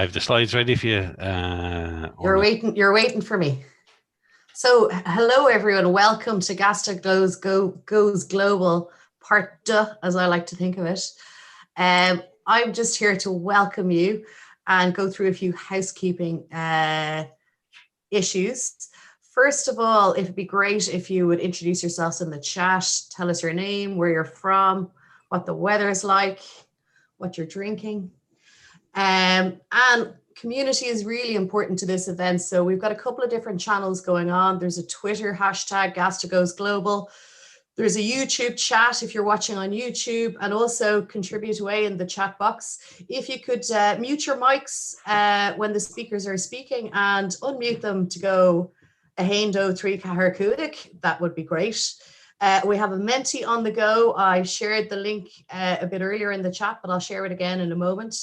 I have the slides ready for you. You're waiting for me. So hello everyone, welcome to Gasta Goes Global Part 2, as I like to think of it. I'm just here to welcome you and go through a few housekeeping issues. First of all, it'd be great if you would introduce yourselves in the chat, tell us your name, where you're from, what the weather is like, what you're drinking. And community is really important to this event. So we've got a couple of different channels going on. There's a Twitter hashtag, Gasta Goes Global. There's a YouTube chat if you're watching on YouTube, and also contribute away in the chat box. If you could mute your mics when the speakers are speaking and unmute them to go Ahendo 3 Caharcudic, that would be great. We have a Menti on the go. I shared the link a bit earlier in the chat, but I'll share it again in a moment.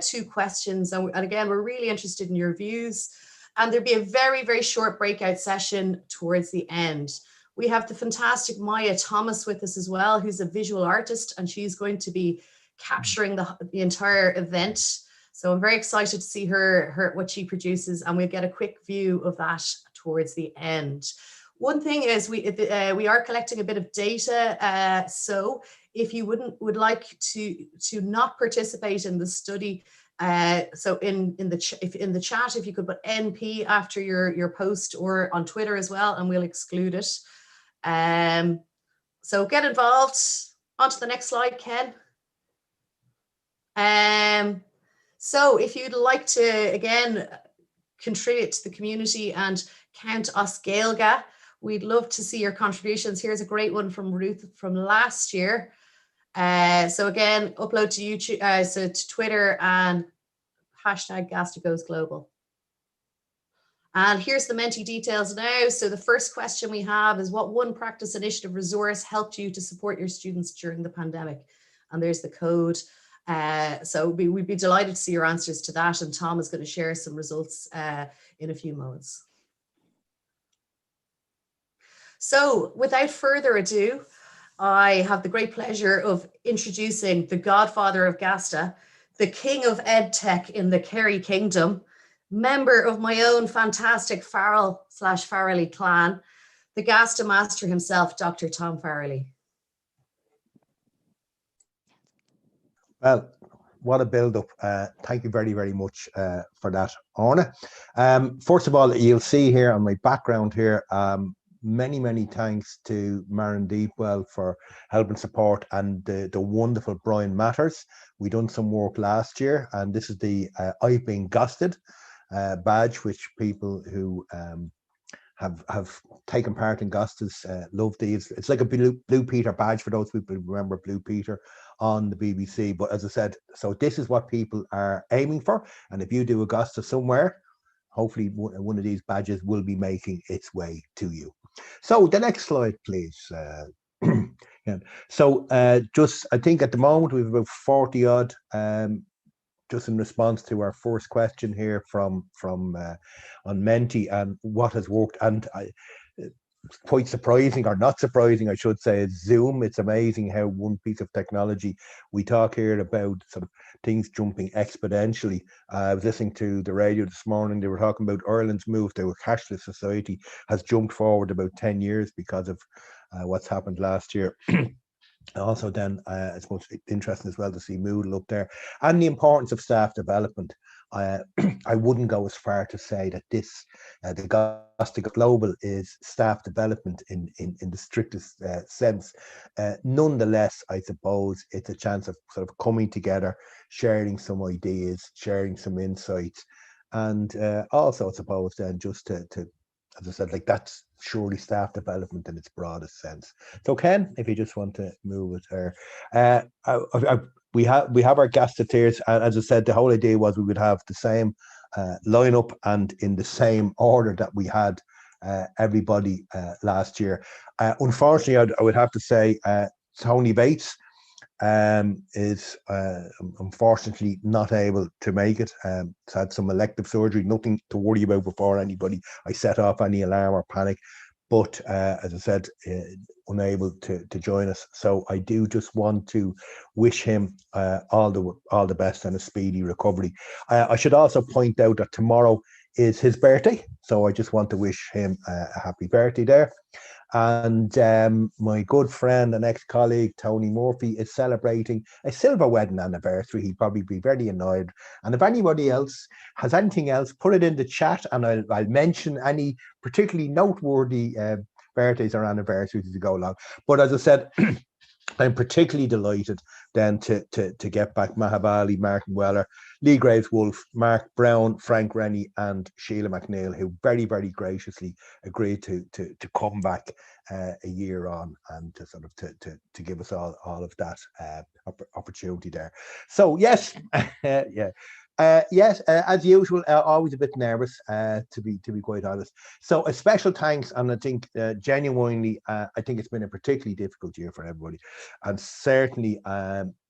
2 questions, and again, we're really interested in your views. And there'll be a very, very short breakout session towards the end. We have the fantastic Maya Thomas with us as well, who's a visual artist, and she's going to be capturing the entire event. So I'm very excited to see her what she produces, and we'll get a quick view of that towards the end. One thing is we are collecting a bit of data, so if you would like to not participate in the study, so in the chat, if you could put NP after your post, or on Twitter as well, and we'll exclude it. So get involved. On to the next slide, Ken. So if you'd like to again contribute to the community and count us Gaelga, we'd love to see your contributions. Here's a great one from Ruth from last year. So again, upload to YouTube, so to Twitter, and hashtag Gasta Goes Global. And here's the Menti details now. So the first question we have is, what one practice initiative resource helped you to support your students during the pandemic? And there's the code. So we'd be delighted to see your answers to that. And Tom is going to share some results in a few moments. So without further ado, I have the great pleasure of introducing the godfather of Gasta, the king of EdTech in the Kerry Kingdom, member of my own fantastic Farrell/Farrelly clan, the Gasta master himself, Dr. Tom Farrelly. Well, what a build-up. Thank you very, very much for that, Orna. First of all, you'll see here on my background here, many thanks to Maren Deepwell for helping support, and the wonderful Brian Matters. We done some work last year, and this is the I've been Gasta-ed badge, which people who have taken part in Gasta's love these. It's like a Blue Peter badge for those people who remember Blue Peter on the BBC. But as I said, so this is what people are aiming for, and if you do a Gasta somewhere, hopefully one of these badges will be making its way to you. So the next slide, please. Yeah. So just, I think at the moment we have about 40 odd, just in response to our first question here from on Menti and what has worked. And quite surprising, or not surprising, I should say, is Zoom. It's amazing how one piece of technology, we talk here about sort of things jumping exponentially. I was listening to the radio this morning. They were talking about Ireland's move to a cashless society has jumped forward about 10 years because of what's happened last year. Also then, I suppose it's interesting as well to see Moodle up there, and the importance of staff development. I wouldn't go as far to say that this, the Gasta Global, is staff development in the strictest sense. Nonetheless, I suppose it's a chance of sort of coming together, sharing some ideas, sharing some insights, and also I suppose then just to as I said, like, that's surely staff development in its broadest sense. So Ken, if you just want to move it there. We have our Gasta-tiers, and as I said, the whole idea was we would have the same lineup and in the same order that we had everybody last year. Unfortunately, I would have to say Tony Bates is unfortunately not able to make it. He's had some elective surgery, nothing to worry about before anybody. I set off any alarm or panic, but as I said, unable to join us. So I do just want to wish him all the best and a speedy recovery. I should also point out that tomorrow is his birthday, so I just want to wish him a happy birthday there. And my good friend and ex-colleague Tony Murphy is celebrating a silver wedding anniversary. He'd probably be very annoyed. And if anybody else has anything else, put it in the chat, and I'll mention any particularly noteworthy birthdays or anniversaries as we go along. But as I said, I'm particularly delighted then to get back Maha, Bali, Martin Weller, Leigh Graves-Wolf, Mark Brown, Frank Rennie, and Sheila MacNeill, who very, very graciously agreed to come back a year on and to sort of to give us all of that opportunity there. So yes, yeah. Yes, as usual, always a bit nervous, to be quite honest. So a special thanks, and I think genuinely, I think it's been a particularly difficult year for everybody, and certainly,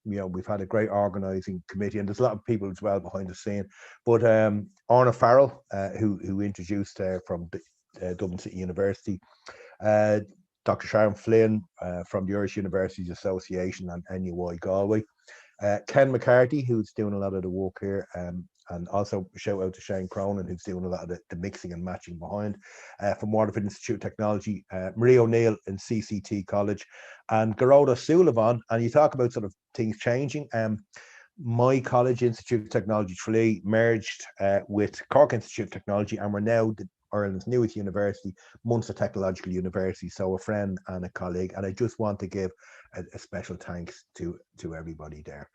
we've had a great organising committee, and there's a lot of people as well behind the scene. But Orna Farrell, who introduced from Dublin City University, Dr. Sharon Flynn from the Irish Universities Association and NUI Galway. Ken McCarthy, who's doing a lot of the work here, and also shout out to Shane Cronin, who's doing a lot of the mixing and matching behind, from Waterford Institute of Technology, Marie O'Neill in CCT College, and Garoda Sullivan. And you talk about sort of things changing. My college, Institute of Technology Tralee, merged with Cork Institute of Technology, and we're now Ireland's newest university, Munster Technological University. So a friend and a colleague, and I just want to give a special thanks to everybody there.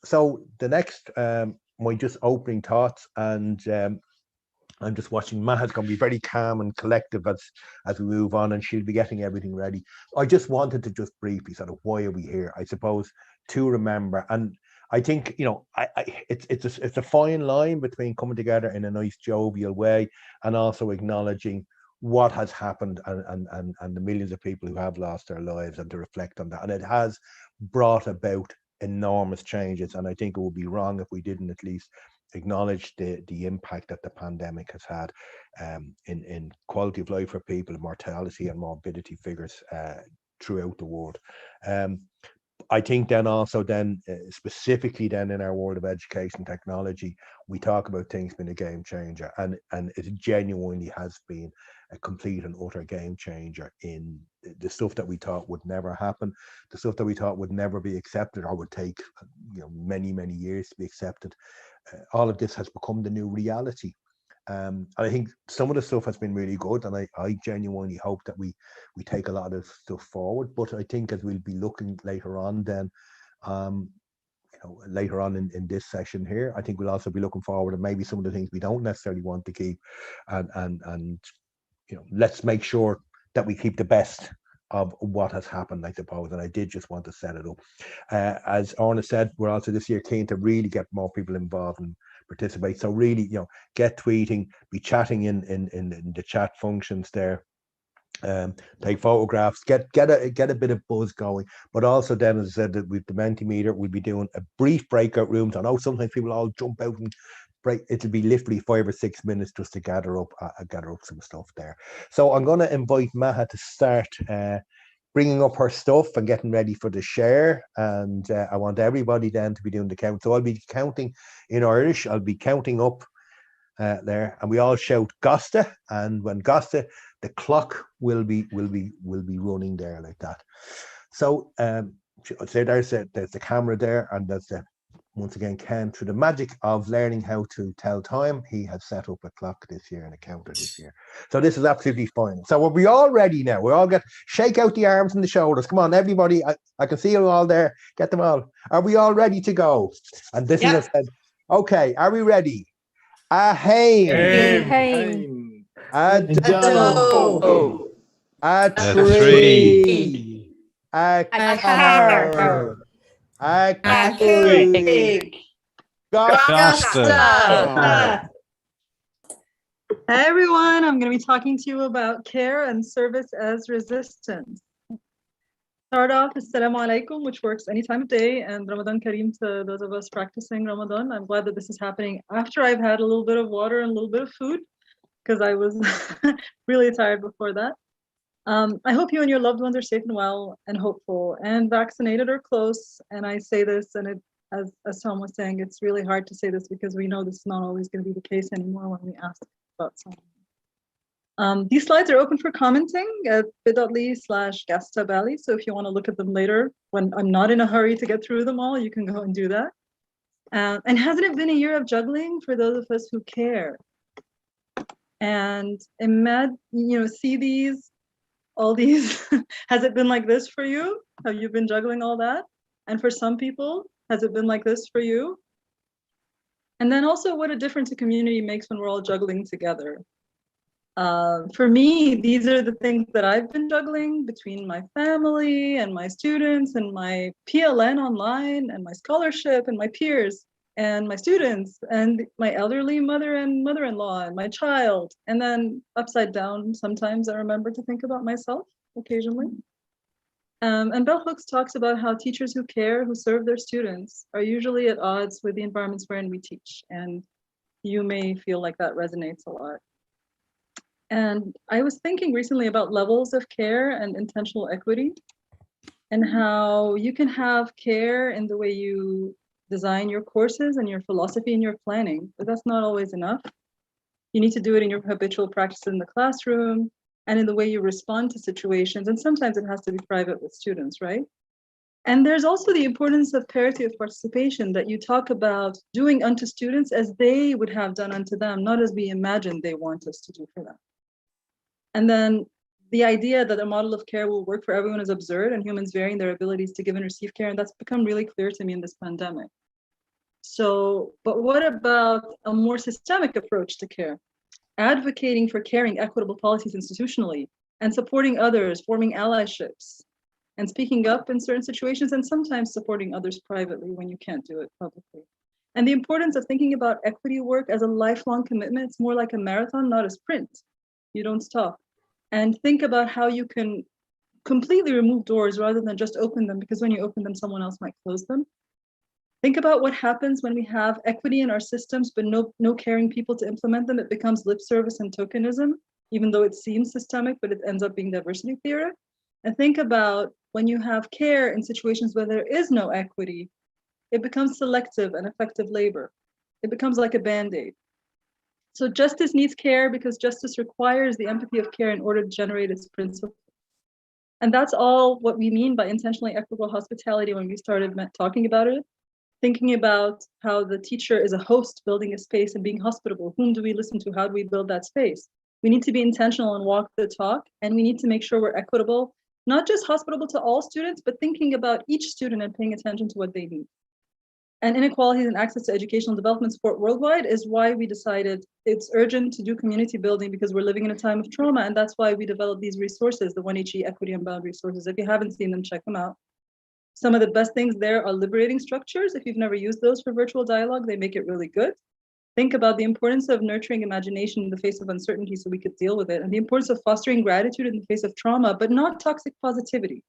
So the next, my just opening thoughts, and I'm just watching. Maha's going to be very calm and collective as we move on, and she'll be getting everything ready. I just wanted to just briefly sort of, why are we here? I suppose to remember, and I think, it's a fine line between coming together in a nice jovial way and also acknowledging what has happened and the millions of people who have lost their lives, and to reflect on that. And it has brought about enormous changes, and I think it would be wrong if we didn't at least acknowledge the impact that the pandemic has had in quality of life for people, mortality and morbidity figures throughout the world. I think then also specifically then in our world of education technology, we talk about things being a game changer, and it genuinely has been a complete and utter game changer in the stuff that we thought would never happen, the stuff that we thought would never be accepted or would take many years to be accepted. All of this has become the new reality. And I think some of the stuff has been really good, and I genuinely hope that we take a lot of stuff forward. But I think as we'll be looking later on, then later on in this session here, I think we'll also be looking forward and maybe some of the things we don't necessarily want to keep, and let's make sure that we keep the best of what has happened, I suppose. And I did just want to set it up. As Orna said, we're also this year keen to really get more people involved and participate. So really, get tweeting, be chatting in the chat functions there. Take photographs, get a bit of buzz going. But also then, as I said, that with the Mentimeter, we'll be doing a brief breakout rooms. I know sometimes people all jump out and break. It'll be literally 5 or 6 minutes just to gather up some stuff there. So I'm going to invite Maha to start bringing up her stuff and getting ready for the share. And I want everybody then to be doing the count. So I'll be counting in Irish. I'll be counting up there, and we all shout Gasta. And when Gasta, the clock will be running there like that. So so there's the camera there, and there's once again Ken, through the magic of learning how to tell time, he has set up a clock this year and a counter this year. So this is absolutely fine. So are we all ready now? We all shake out the arms and the shoulders. Come on, everybody. I can see you all there. Get them all. Are we all ready to go? And this is said. Okay, are we ready? Ahain. A do. A tree. A car. A cake. Gasta. Hi everyone, I'm going to be talking to you about care and service as resistance. Start off, Assalamu alaikum, which works any time of day, and Ramadan Kareem to those of us practicing Ramadan. I'm glad that this is happening after I've had a little bit of water and a little bit of food, because I was really tired before that. I hope you and your loved ones are safe and well and hopeful and vaccinated or close. And I say this, and it, as Tom was saying, it's really hard to say this because we know this is not always going to be the case anymore when we ask about something. These slides are open for commenting at bit.ly/gasta-Bali. So if you want to look at them later, when I'm not in a hurry to get through them all, you can go and do that. And hasn't it been a year of juggling for those of us who care? And see all these, has it been like this for you? Have you been juggling all that? And for some people, has it been like this for you? And then also what a difference a community makes when we're all juggling together. For me, these are the things that I've been juggling between my family and my students and my PLN online and my scholarship and my peers and my students and my elderly mother and mother-in-law and my child. And then upside down, sometimes I remember to think about myself occasionally. And Bell Hooks talks about how teachers who care, who serve their students, are usually at odds with the environments wherein we teach. And you may feel like that resonates a lot. And I was thinking recently about levels of care and intentional equity and how you can have care in the way you design your courses and your philosophy and your planning, but that's not always enough. You need to do it in your habitual practice in the classroom and in the way you respond to situations. And sometimes it has to be private with students, right? And there's also the importance of parity of participation, that you talk about doing unto students as they would have done unto them, not as we imagine they want us to do for them. And then the idea that a model of care will work for everyone is absurd, and humans varying their abilities to give and receive care. And that's become really clear to me in this pandemic. So, but what about a more systemic approach to care? Advocating for caring equitable policies institutionally and supporting others, forming allyships and speaking up in certain situations, and sometimes supporting others privately when you can't do it publicly. And the importance of thinking about equity work as a lifelong commitment. It's more like a marathon, not a sprint. You don't stop. And think about how you can completely remove doors rather than just open them, because when you open them, someone else might close them. Think about what happens when we have equity in our systems, but no caring people to implement them. It becomes lip service and tokenism, even though it seems systemic, but it ends up being diversity theory. And think about when you have care in situations where there is no equity, it becomes selective and effective labor. It becomes like a Band-Aid. So justice needs care because justice requires the empathy of care in order to generate its principle. And that's all what we mean by intentionally equitable hospitality when we started talking about it. Thinking about how the teacher is a host building a space and being hospitable. Whom do we listen to? How do we build that space? We need to be intentional and walk the talk, and we need to make sure we're equitable, not just hospitable to all students, but thinking about each student and paying attention to what they need. And inequalities in access to educational development support worldwide is why we decided it's urgent to do community building, because we're living in a time of trauma. And that's why we developed these resources, the 1HE Equity and Bound resources. If you haven't seen them, check them out. Some of the best things there are liberating structures. If you've never used those for virtual dialogue, they make it really good. Think about the importance of nurturing imagination in the face of uncertainty so we could deal with it, and the importance of fostering gratitude in the face of trauma, but not toxic positivity.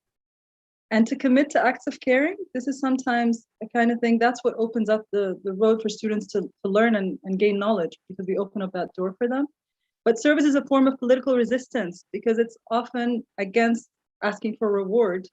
And to commit to acts of caring, this is sometimes a kind of thing, that's what opens up the road for students to learn and gain knowledge, because we open up that door for them. But service is a form of political resistance, because it's often against asking for reward.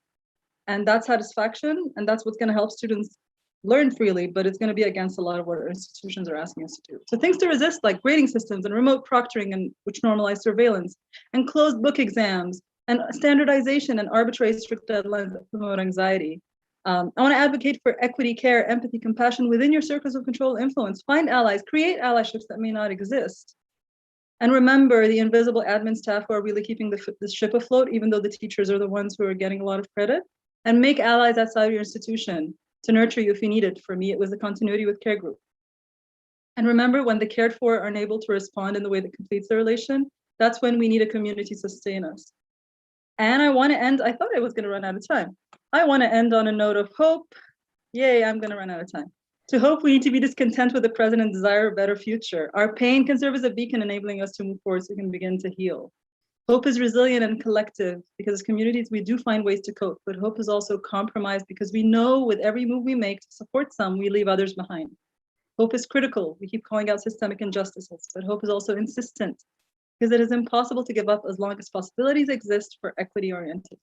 And that's satisfaction, and that's what's going to help students learn freely, but it's going to be against a lot of what our institutions are asking us to do. So things to resist, like grading systems and remote proctoring, and which normalize surveillance, and closed book exams, and standardization and arbitrary strict deadlines that promote anxiety. I want to advocate for equity, care, empathy, compassion within your circles of control and influence. Find allies, create allyships that may not exist. And remember the invisible admin staff who are really keeping the ship afloat, even though the teachers are the ones who are getting a lot of credit. And make allies outside of your institution to nurture you if you need it. For me, it was the continuity with care group. And remember, when the cared for are unable to respond in the way that completes the relation, that's when we need a community to sustain us. And I want to end, I thought I was going to run out of time. I want to end on a note of hope. Yay, I'm going to run out of time. To hope, we need to be discontent with the present and desire a better future. Our pain can serve as a beacon enabling us to move forward so we can begin to heal. Hope is resilient and collective, because as communities, we do find ways to cope, but hope is also compromised, because we know with every move we make to support some, we leave others behind. Hope is critical. We keep calling out systemic injustices, but hope is also insistent. because it is impossible to give up as long as possibilities exist for equity-oriented.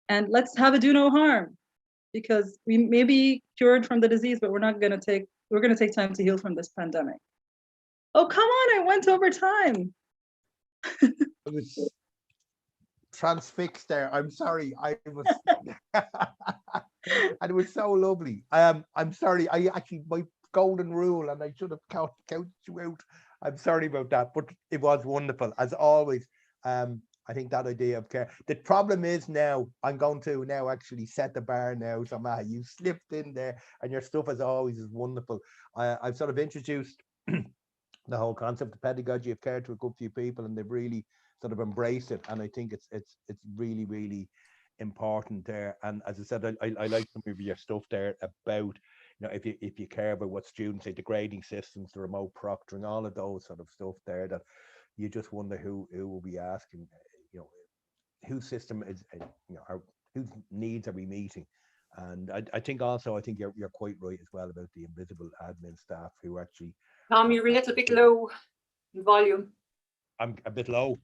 And let's have a do no harm, because we may be cured from the disease, but we're going to take time to heal from this pandemic. Oh, come on, I went over time. I was transfixed there. I'm sorry. I was and it was so lovely. I'm sorry. I actually, my golden rule, and I should have counted you out. I'm sorry about that, but it was wonderful as always. I think that idea of care. The problem is now I'm going to now actually set the bar now. So Maha, you slipped in there, and your stuff as always is wonderful. I've sort of introduced the whole concept of pedagogy of care to a good few people, and they've really sort of embraced it. And I think it's really, really important there. And as I said, I like some of your stuff there about, you know, if you care about what students say, the grading systems, the remote proctoring, all of those sort of stuff there, that you just wonder who will be asking, you know, whose system is, you know, whose needs are we meeting. And I think also, I think you're quite right as well about the invisible admin staff who actually. Tom, you're a little bit low in volume. I'm a bit low.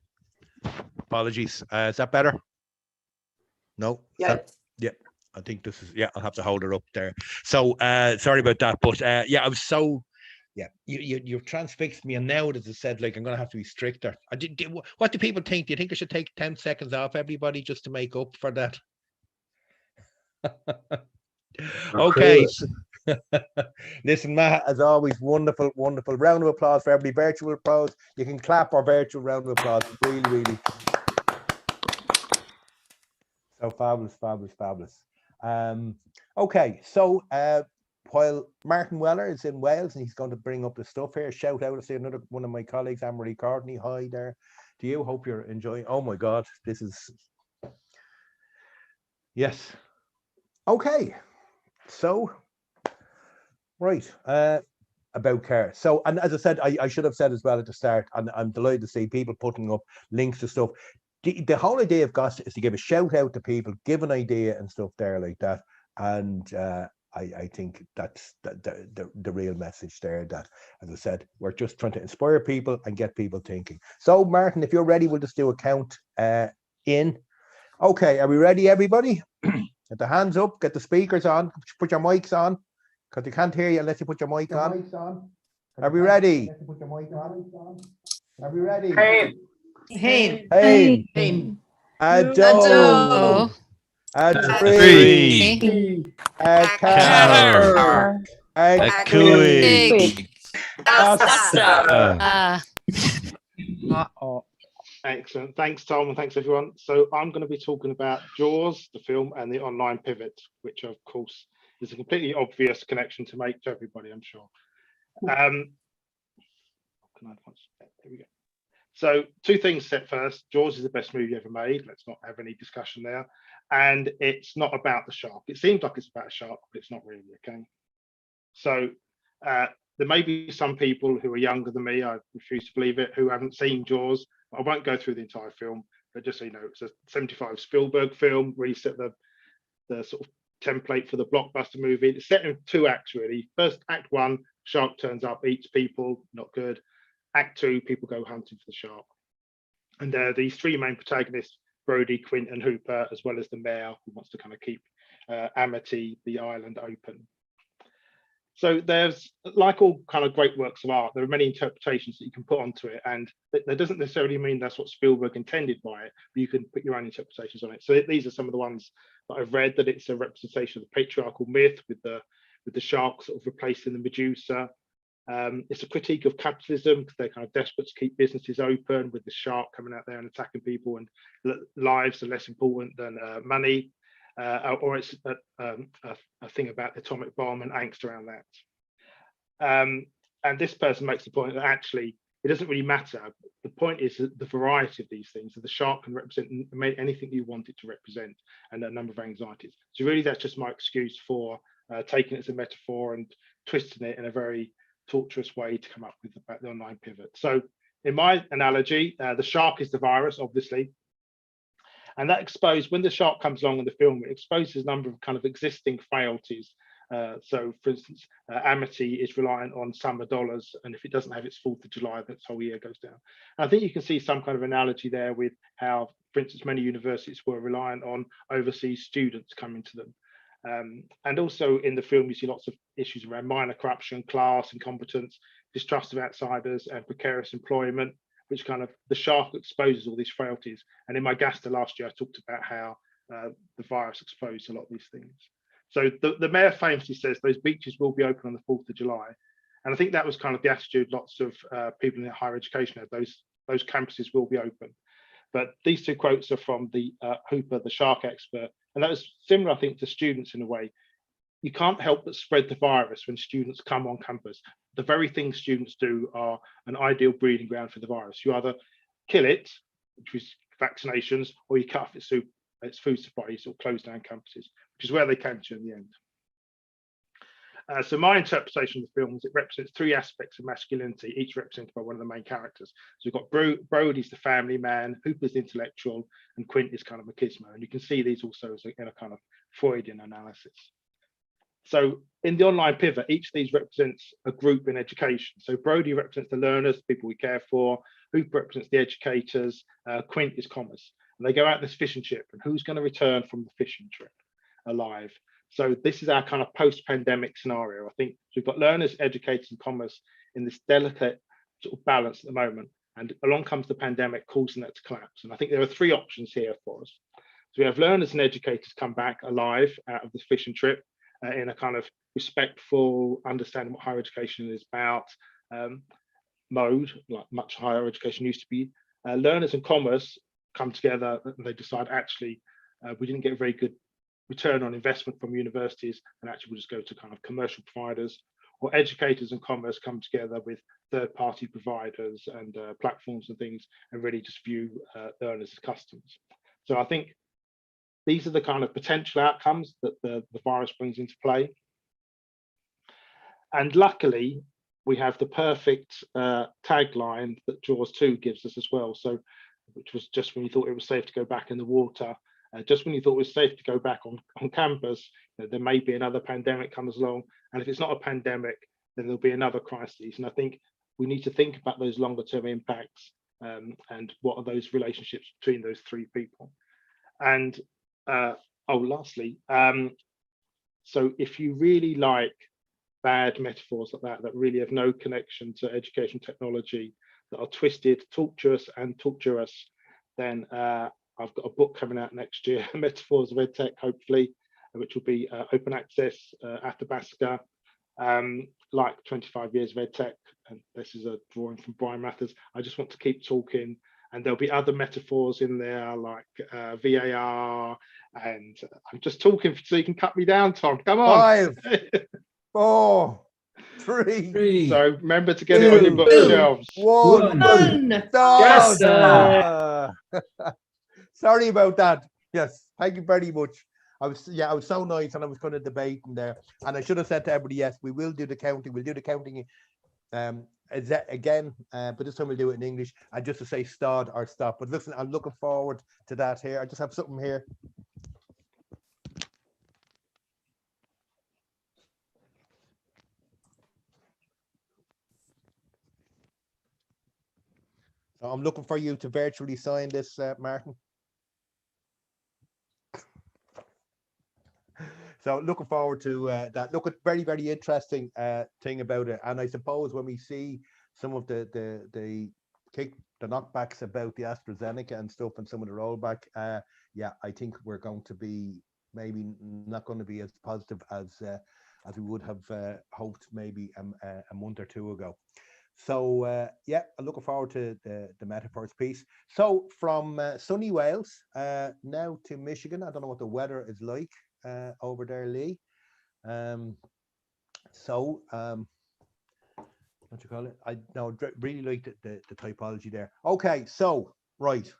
Apologies. Is that better? No? Yeah. Yeah. I think this is, yeah, I'll have to hold her up there. So sorry about that. But yeah, I was so, yeah, you've transfixed me. And now, as I said, like, I'm going to have to be stricter. What do people think? Do you think I should take 10 seconds off everybody just to make up for that? Okay. Listen, Maha, as always, wonderful, wonderful. Round of applause for everybody. Virtual applause. You can clap or virtual round of applause. Really, really. So fabulous, fabulous, fabulous. Okay, so while Martin Weller is in Wales and he's going to bring up the stuff here, shout out to see another one of my colleagues, Anne-Marie Courtney. Hi there to you. Hope you're enjoying. Oh my God, this is. Yes. Okay, so. Right, about care. So, and as I said, I should have said as well at the start, and I'm delighted to see people putting up links to stuff. The whole idea of Gasta is to give a shout out to people, give an idea and stuff there like that. And I think that's the real message there, that, as I said, we're just trying to inspire people and get people thinking. So, Martin, if you're ready, we'll just do a count in. Okay, are we ready, everybody? Get the hands up, get the speakers on, put your mics on. Because you can't hear you unless you put your mic on. Are we ready? Are we ready? Hey. Hey. Hey. Hey. Ado. A tree. A car. A twig. Gasta. Excellent. Thanks, Tom, and thanks, everyone. So I'm going to be talking about Jaws, the film, and the online pivot, which, of course, is a completely obvious connection to make to everybody, I'm sure. Here we go. So two things set first. Jaws is the best movie ever made. Let's not have any discussion there. And it's not about the shark. It seems like it's about a shark, but it's not really, okay? So there may be some people who are younger than me, I refuse to believe it, who haven't seen Jaws. I won't go through the entire film, but just so you know, it's a 75 Spielberg film, really set the sort of template for the blockbuster movie. It's set in 2 acts, really. First, act 1, shark turns up, eats people, not good. Act 2, people go hunting for the shark. And these 3 main protagonists, Brody, Quint, and Hooper, as well as the mayor, who wants to kind of keep Amity, the island, open. So there's, like all kind of great works of art, there are many interpretations that you can put onto it, and that doesn't necessarily mean that's what Spielberg intended by it, but you can put your own interpretations on it. So these are some of the ones that I've read, that it's a representation of the patriarchal myth with the shark sort of replacing the Medusa. It's a critique of capitalism because they're kind of desperate to keep businesses open, with the shark coming out there and attacking people, and lives are less important than money. Or it's a thing about the atomic bomb and angst around that. And this person makes the point that actually it doesn't really matter. The point is the variety of these things. So the shark can represent anything you want it to represent, and a number of anxieties. So really, that's just my excuse for taking it as a metaphor and twisting it in a very torturous way to come up with the online pivot. So in my analogy, the shark is the virus, obviously. And that exposed, when the shark comes along in the film, it exposes a number of kind of existing frailties So, for instance, Amity is reliant on summer dollars, and if it doesn't have its 4th of July, that whole year goes down. And I think you can see some kind of analogy there with how, for instance, many universities were reliant on overseas students coming to them. And also in the film, you see lots of issues around minor corruption, class, incompetence, distrust of outsiders, and precarious employment, which kind of, the shark exposes all these frailties. And in my Gasta last year, I talked about how the virus exposed a lot of these things. So the mayor famously says those beaches will be open on the 4th of July. And I think that was kind of the attitude lots of people in higher education had, those campuses will be open. But these two quotes are from the Hooper, the shark expert. And that was similar, I think, to students in a way. You can't help but spread the virus when students come on campus. The very things students do are an ideal breeding ground for the virus. You either kill it, which is vaccinations, or you cut off its food supply, or close down campuses, which is where they came to in the end. So my interpretation of the film is it represents 3 aspects of masculinity, each represented by one of the main characters. So we've got Brody's the family man, Hooper's the intellectual, and Quint is kind of machismo. And you can see these also as in a kind of Freudian analysis. So in the online pivot, each of these represents a group in education. So Brody represents the learners, people we care for. Hooper represents the educators. Quint is commerce. And they go out this fishing trip, and who's going to return from the fishing trip alive? So this is our kind of post-pandemic scenario. I think we've got learners, educators, and commerce in this delicate sort of balance at the moment. And along comes the pandemic, causing that to collapse. And I think there are 3 options here for us. So we have learners and educators come back alive out of this fishing trip in a kind of respectful, understanding what higher education is about mode, like much higher education used to be. Learners and commerce come together and they decide, actually, we didn't get a very good return on investment from universities, and actually we'll just go to kind of commercial providers. Or educators and commerce come together with third-party providers and platforms and things, and really just view learners as customers. So I think these are the kind of potential outcomes that the virus brings into play. And luckily, we have the perfect tagline that Jaws 2 gives us as well. So, which was just when you thought it was safe to go back in the water, just when you thought it was safe to go back on campus, there may be another pandemic comes along. And if it's not a pandemic, then there'll be another crisis. And I think we need to think about those longer term impacts and what are those relationships between those 3 people. And lastly, so if you really like bad metaphors like that really have no connection to education technology, that are twisted, tortuous, then I've got a book coming out next year, Metaphors of EdTech, hopefully, which will be open access, Athabasca, like 25 years of EdTech. And this is a drawing from Brian Mathers. I just want to keep talking. And there'll be other metaphors in there, like VAR. And I'm just talking so you can cut me down, Tom. Come on. 5, 4, 3. So remember to get it on your bookshelves. 1. Gasta. Sorry about that. Yes, thank you very much. I was so nice, and I was kind of debating there, and I should have said to everybody, yes, we will do the counting. We'll do the counting again, but this time we'll do it in English, and just to say start or stop. But listen, I'm looking forward to that here. I just have something here. So I'm looking for you to virtually sign this, Martin. So looking forward to that. Look, at very, very interesting thing about it. And I suppose when we see some of the knockbacks about the AstraZeneca and stuff and some of the rollback, yeah, I think we're going to be maybe not going to be as positive as we would have hoped maybe a month or 2 ago. So yeah, I'm looking forward to the metaphors piece. So from sunny Wales now to Michigan. I don't know what the weather is like over there, Leigh. What you call it? I really like the typology there. Okay, so right,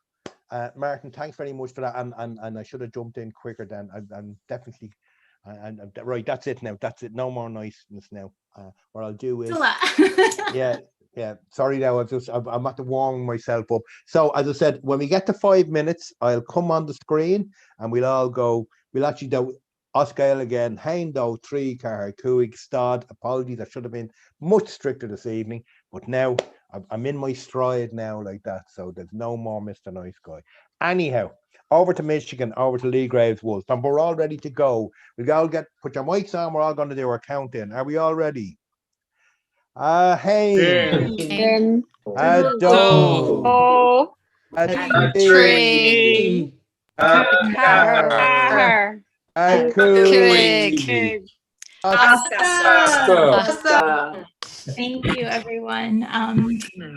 Martin, thanks very much for that. And I should have jumped in quicker then. I'm definitely. And right, that's it now. That's it. No more niceness now. What I'll do is, yeah. Sorry, now I'm at to warm myself up. So as I said, when we get to 5 minutes, I'll come on the screen and we'll all go. We'll actually do Oscail again, Heindo, 3, Car Cuig, Stod. Apologies, I should have been much stricter this evening, but now I'm in my stride now like that, so there's no more Mr. Nice Guy. Anyhow, over to Michigan, over to Leigh Graves Wolf, and we're all ready to go. We'll all put your mics on, we're all going to do our count-in. Are we all ready? Hein. In. Do. Tree. Car. Cuig. Thank you, everyone.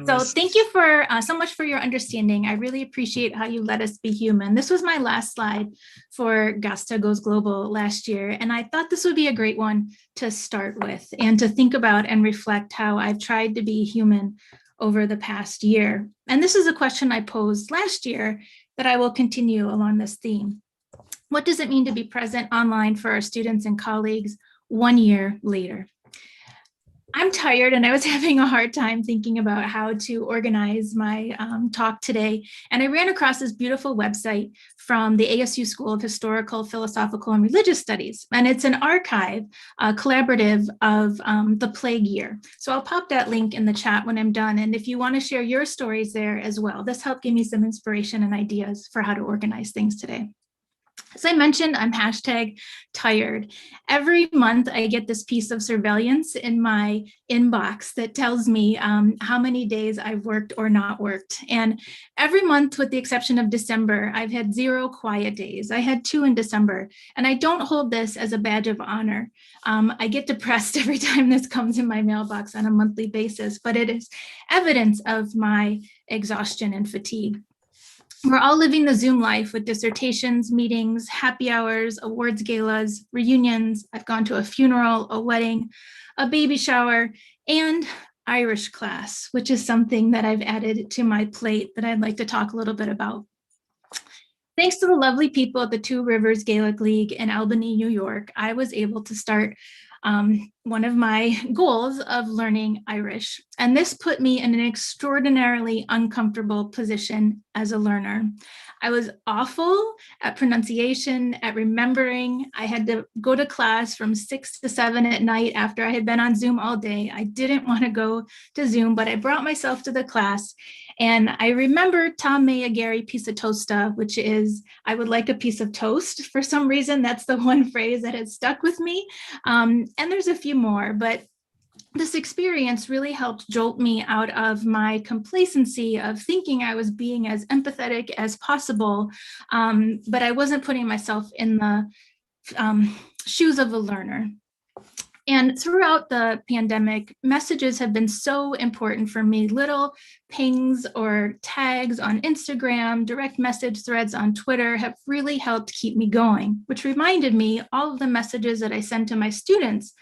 So thank you for so much for your understanding. I really appreciate how you let us be human. This was my last slide for Gasta Goes Global last year, and I thought this would be a great one to start with and to think about and reflect how I've tried to be human over the past year. And this is a question I posed last year that I will continue along this theme. What does it mean to be present online for our students and colleagues 1 year later? I'm tired and I was having a hard time thinking about how to organize my talk today. And I ran across this beautiful website from the ASU School of Historical, Philosophical, and Religious Studies. And it's an archive, collaborative of the plague year. So I'll pop that link in the chat when I'm done. And if you want to share your stories there as well, this helped give me some inspiration and ideas for how to organize things today. As I mentioned, I'm #tired. Every month I get this piece of surveillance in my inbox that tells me how many days I've worked or not worked. And every month, with the exception of December, I've had 0 quiet days. I had 2 in December, and I don't hold this as a badge of honor. I get depressed every time this comes in my mailbox on a monthly basis, but it is evidence of my exhaustion and fatigue. We're all living the Zoom life with dissertations, meetings, happy hours, awards galas, reunions. I've gone to a funeral, a wedding, a baby shower, and Irish class, which is something that I've added to my plate that I'd like to talk a little bit about. Thanks to the lovely people at the Two Rivers Gaelic League in Albany, New York, I was able to start one of my goals of learning Irish. And this put me in an extraordinarily uncomfortable position as a learner. I was awful at pronunciation, at remembering. I had to go to class from 6 to 7 at night after I had been on Zoom all day. I didn't want to go to Zoom, but I brought myself to the class. And I remember Tom May a Gary piece of toasta, which is, I would like a piece of toast. For some reason, that's the one phrase that has stuck with me. And there's a few more, but this experience really helped jolt me out of my complacency of thinking I was being as empathetic as possible, but I wasn't putting myself in the shoes of a learner. And throughout the pandemic, messages have been so important for me. Little pings or tags on Instagram, direct message threads on Twitter have really helped keep me going, which reminded me all of the messages that I send to my students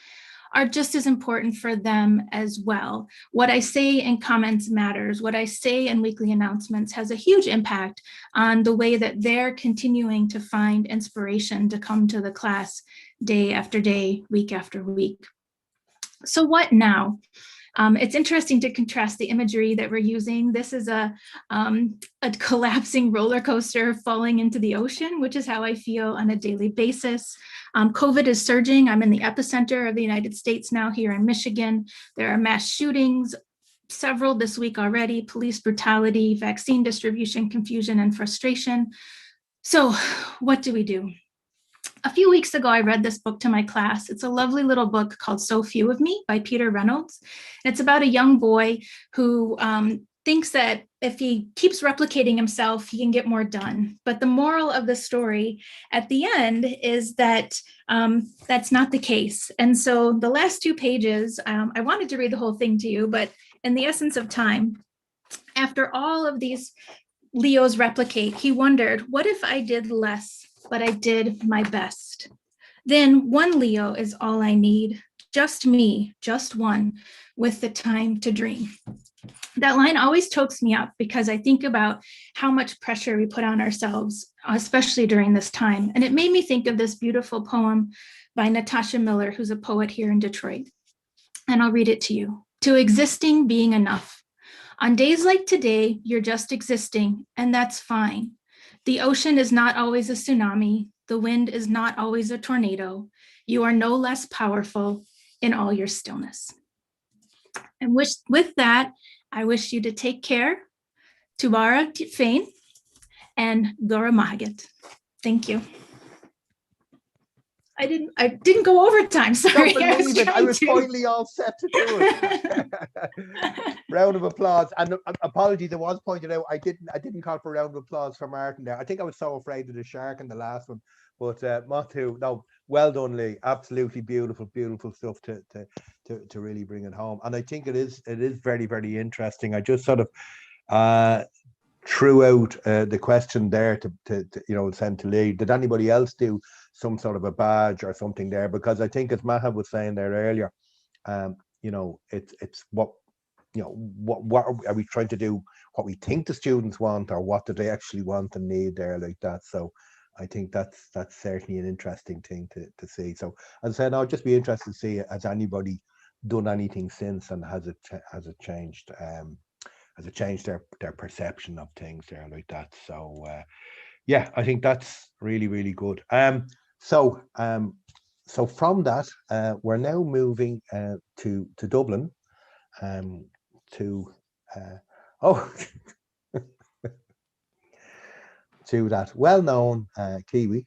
are just as important for them as well. What I say in comments matters. What I say in weekly announcements has a huge impact on the way that they're continuing to find inspiration to come to the class day after day, week after week. So what now? It's interesting to contrast the imagery that we're using. This is a collapsing roller coaster falling into the ocean, which is how I feel on a daily basis. COVID is surging. I'm in the epicenter of the United States now here in Michigan. There are mass shootings, several this week already, police brutality, vaccine distribution, confusion, and frustration. So what do we do? A few weeks ago, I read this book to my class. It's a lovely little book called So Few of Me by Peter Reynolds. It's about a young boy who thinks that if he keeps replicating himself, he can get more done. But the moral of the story at the end is that that's not the case. And so the last 2 pages, I wanted to read the whole thing to you, but in the essence of time, after all of these Leos replicate, he wondered, what if I did less, but I did my best? Then 1 Leo is all I need, just me, just one, with the time to dream. That line always chokes me up because I think about how much pressure we put on ourselves, especially during this time. And it made me think of this beautiful poem by Natasha Miller, who's a poet here in Detroit. And I'll read it to you. To existing being enough. On days like today, you're just existing, and that's fine. The ocean is not always a tsunami. The wind is not always a tornado. You are no less powerful in all your stillness. And with that, I wish you to take care. Tubara Fain and Gora Mahagat. Thank you. I didn't go overtime. Sorry. Don't believe it. I was finally all set to do it. Round of applause. And apologies, it was pointed out I didn't call for a round of applause for Martin there. I think I was so afraid of the shark in the last one. But Matu, no, well done, Leigh. Absolutely beautiful, beautiful stuff to really bring it home. And I think it is very, very interesting. I just sort of threw out the question there to send to Leigh. Did anybody else do some sort of a badge or something there? Because I think, as Maha was saying there earlier, it's what are we trying to do? What we think the students want, or what do they actually want and need there, like that? So I think that's certainly an interesting thing to see. So as I said, I'll just be interested to see, has anybody done anything since, and has it changed? Has it changed their perception of things there, like that? So yeah, I think that's really, really good. So from that, we're now moving to Dublin, to to that well-known Kiwi,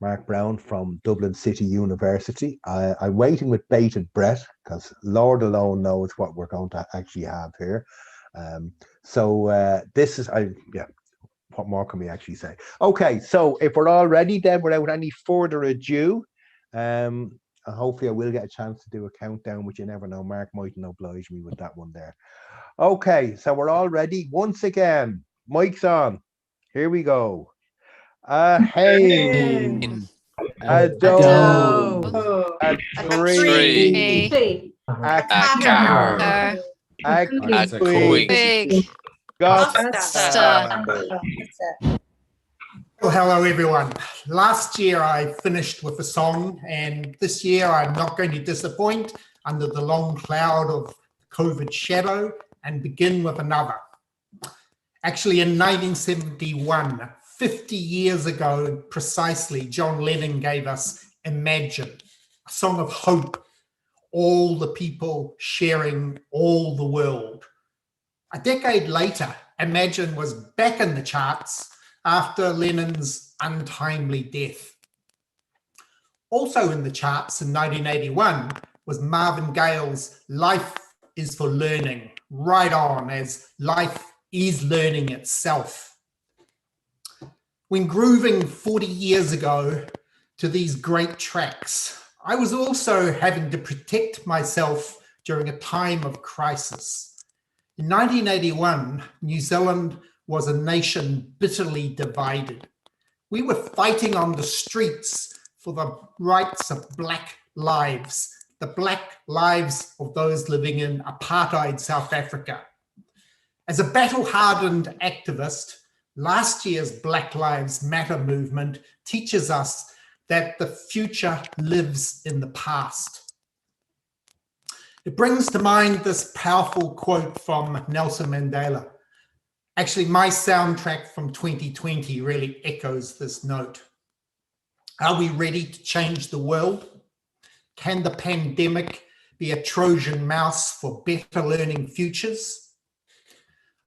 Mark Brown from Dublin City University. I'm waiting with bated breath, because Lord alone knows what we're going to actually have here. This is, what more can we actually say? Okay, so if we're all ready, then without any further ado, hopefully I will get a chance to do a countdown, which you never know. Mark mightn't oblige me with that one there. Okay, so we're all ready. Once again, mic's on. Here we go. Hey, a doe, a tree, a car, a quig, Gasta. Well, hello everyone. Last year I finished with a song, and this year I'm not going to disappoint under the long cloud of COVID shadow and begin with another. Actually, in 1971, 50 years ago precisely, John Lennon gave us Imagine, a song of hope, all the people sharing all the world. A decade later, Imagine was back in the charts after Lennon's untimely death. Also in the charts in 1981 was Marvin Gaye's Life is for Learning, right on, as life is learning itself. When grooving 40 years ago to these great tracks, I was also having to protect myself during a time of crisis. In 1981, New Zealand was a nation bitterly divided. We were fighting on the streets for the rights of Black lives, the Black lives of those living in apartheid South Africa. As a battle-hardened activist, last year's Black Lives Matter movement teaches us that the future lives in the past. It brings to mind this powerful quote from Nelson Mandela. Actually, my soundtrack from 2020 really echoes this note. Are we ready to change the world? Can the pandemic be a Trojan mouse for better learning futures?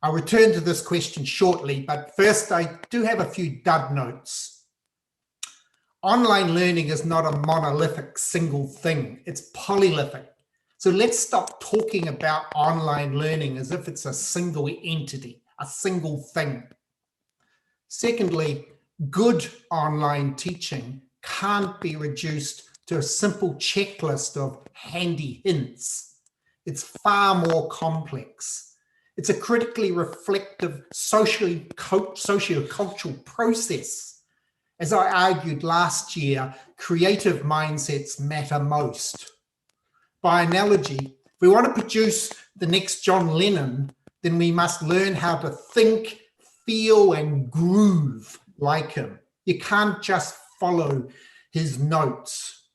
I'll return to this question shortly, but first I do have a few dud notes. Online learning is not a monolithic single thing, it's polylythic. So let's stop talking about online learning as if it's a single entity, a single thing. Secondly, good online teaching can't be reduced to a simple checklist of handy hints. It's far more complex. It's a critically reflective socio-cultural process. As I argued last year, creative mindsets matter most. By analogy, if we want to produce the next John Lennon, then we must learn how to think, feel, and groove like him. You can't just follow his notes.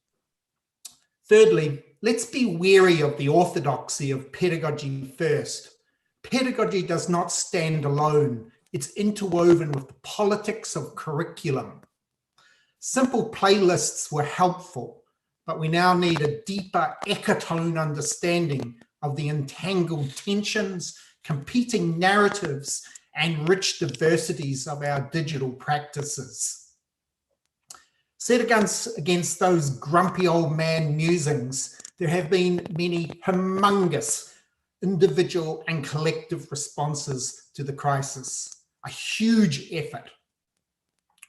Thirdly, let's be wary of the orthodoxy of pedagogy first. Pedagogy does not stand alone. It's interwoven with the politics of curriculum. Simple playlists were helpful, but we now need a deeper ecotone understanding of the entangled tensions, competing narratives, and rich diversities of our digital practices. Set against those grumpy old man musings, there have been many humongous individual and collective responses to the crisis, a huge effort.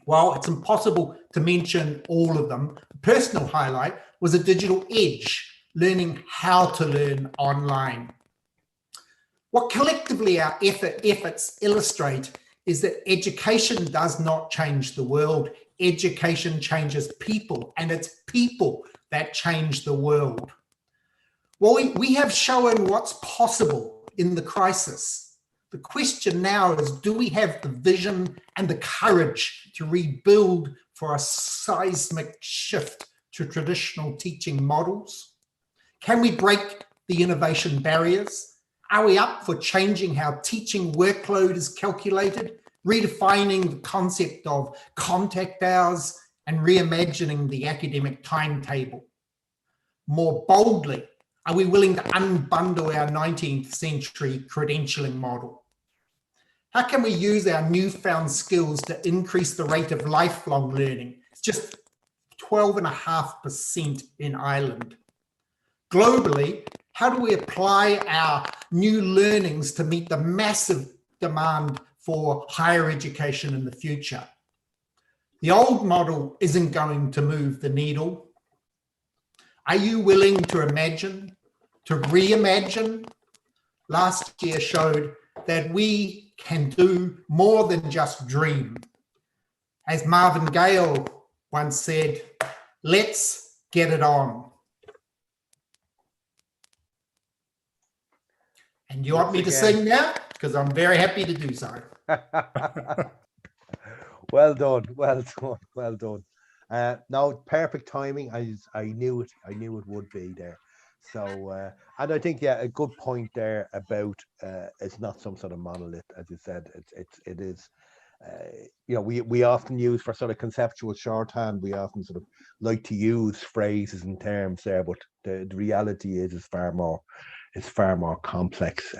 While it's impossible to mention all of them, the personal highlight was a digital edge, learning how to learn online. What collectively our efforts illustrate is that education does not change the world. Education changes people, and it's people that change the world. Well, we have shown what's possible in the crisis. The question now is, do we have the vision and the courage to rebuild for a seismic shift to traditional teaching models? Can we break the innovation barriers? Are we up for changing how teaching workload is calculated, redefining the concept of contact hours, and reimagining the academic timetable? More boldly, are we willing to unbundle our 19th century credentialing model? How can we use our newfound skills to increase the rate of lifelong learning? It's just 12.5% in Ireland. Globally, how do we apply our new learnings to meet the massive demand for higher education in the future? The old model isn't going to move the needle. Are you willing to imagine, to reimagine? Last year showed that we can do more than just dream. As Marvin Gaye once said, let's get it on. And you want me to sing now? Because I'm very happy to do so. Well done, well done, well done. No, perfect timing. I knew it would be there. So, and I think, yeah, a good point there about it's not some sort of monolith, as you said. It is. You know, we often use, for sort of conceptual shorthand, we often sort of like to use phrases and terms there, but the reality is far more complex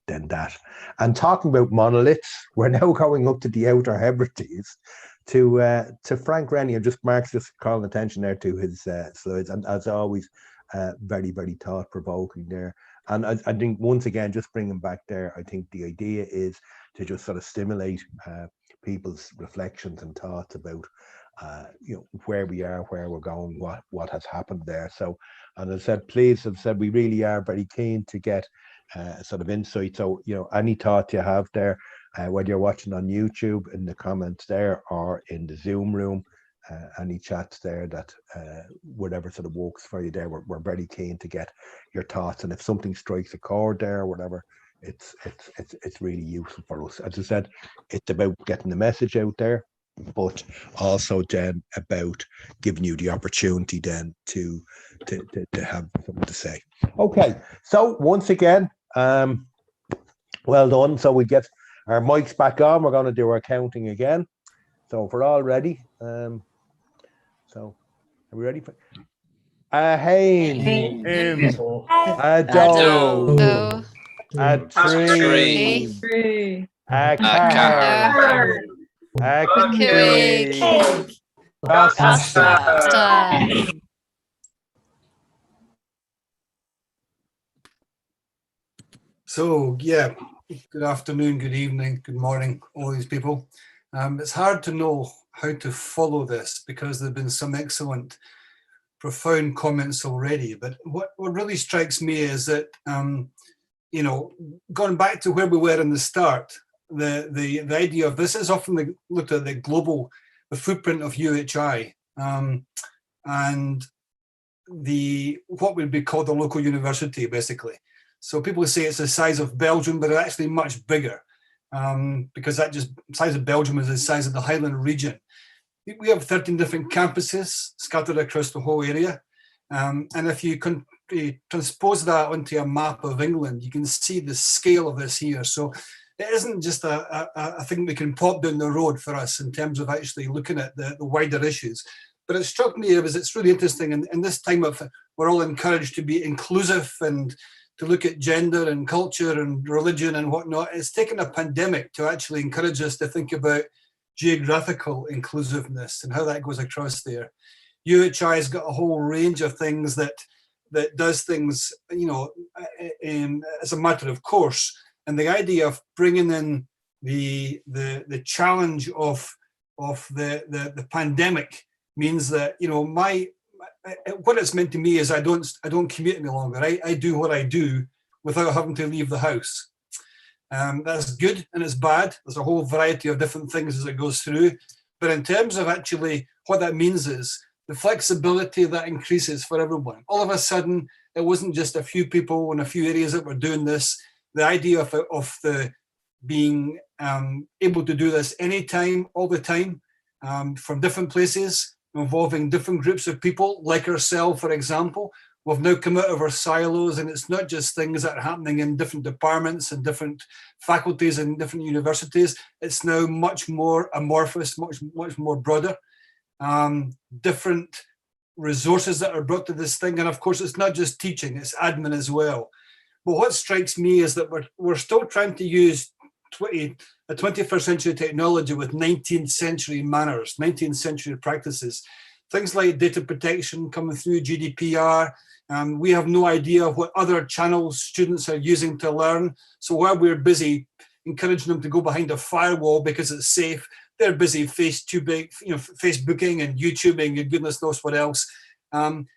than that. And talking about monoliths, we're now going up to the Outer Hebrides to Frank Rennie. And Mark's just calling attention there to his slides, and as always, very, very thought-provoking there. And I think, once again, just bringing back there, I think the idea is to just sort of stimulate people's reflections and thoughts about you know, where we are, where we're going, what has happened there. So, and as I said, we really are very keen to get sort of insight. So, you know, any thought you have there, whether you're watching on YouTube, in the comments there, or in the Zoom room, any chats there, that whatever sort of works for you there, we're very keen to get your thoughts. And if something strikes a chord there or whatever, it's really useful for us. As I said, it's about getting the message out there, but also then about giving you the opportunity then to have something to say. Okay, so once again, well done. So we get our mics back on. We're going to do our counting again. So if we're all ready, so are we ready for Hain, a do, a tree, a car, a cake, pasta. So yeah, good afternoon, good evening, good morning, all these people. It's hard to know how to follow this because there have been some excellent, profound comments already. But what really strikes me is that, you know, going back to where we were in the start, the idea of this is often looked at the footprint of UHI, and what would be called the local university, basically. So people say it's the size of Belgium, but it's actually much bigger, because the size of Belgium is the size of the Highland region. We have 13 different campuses scattered across the whole area. And if you transpose that onto a map of England, you can see the scale of this here. So it isn't just a thing we can pop down the road for us in terms of actually looking at the wider issues. But it struck me as it's really interesting in this time of we're all encouraged to be inclusive and to look at gender and culture and religion and whatnot. It's taken a pandemic to actually encourage us to think about geographical inclusiveness and how that goes across there. UHI has got a whole range of things that does things, you know, as a matter of course. And the idea of bringing in the challenge of the pandemic means that, you know, what it's meant to me is I don't commute any longer. I do what I do without having to leave the house. That's good and it's bad. There's a whole variety of different things as it goes through. But in terms of actually what that means is the flexibility that increases for everyone. All of a sudden, it wasn't just a few people in a few areas that were doing this. The idea of the being able to do this anytime, all the time, from different places, involving different groups of people, like ourselves, for example. We've now come out of our silos, and it's not just things that are happening in different departments and different faculties and different universities. It's now much more amorphous, much more broader. Different resources that are brought to this thing. And of course, it's not just teaching, it's admin as well. But what strikes me is that we're still trying to use a 21st century technology with 19th century manners, 19th century practices. Things like data protection coming through GDPR. We have no idea what other channels students are using to learn. So while we're busy encouraging them to go behind a firewall because it's safe, they're busy Facebooking and YouTubing and goodness knows what else. And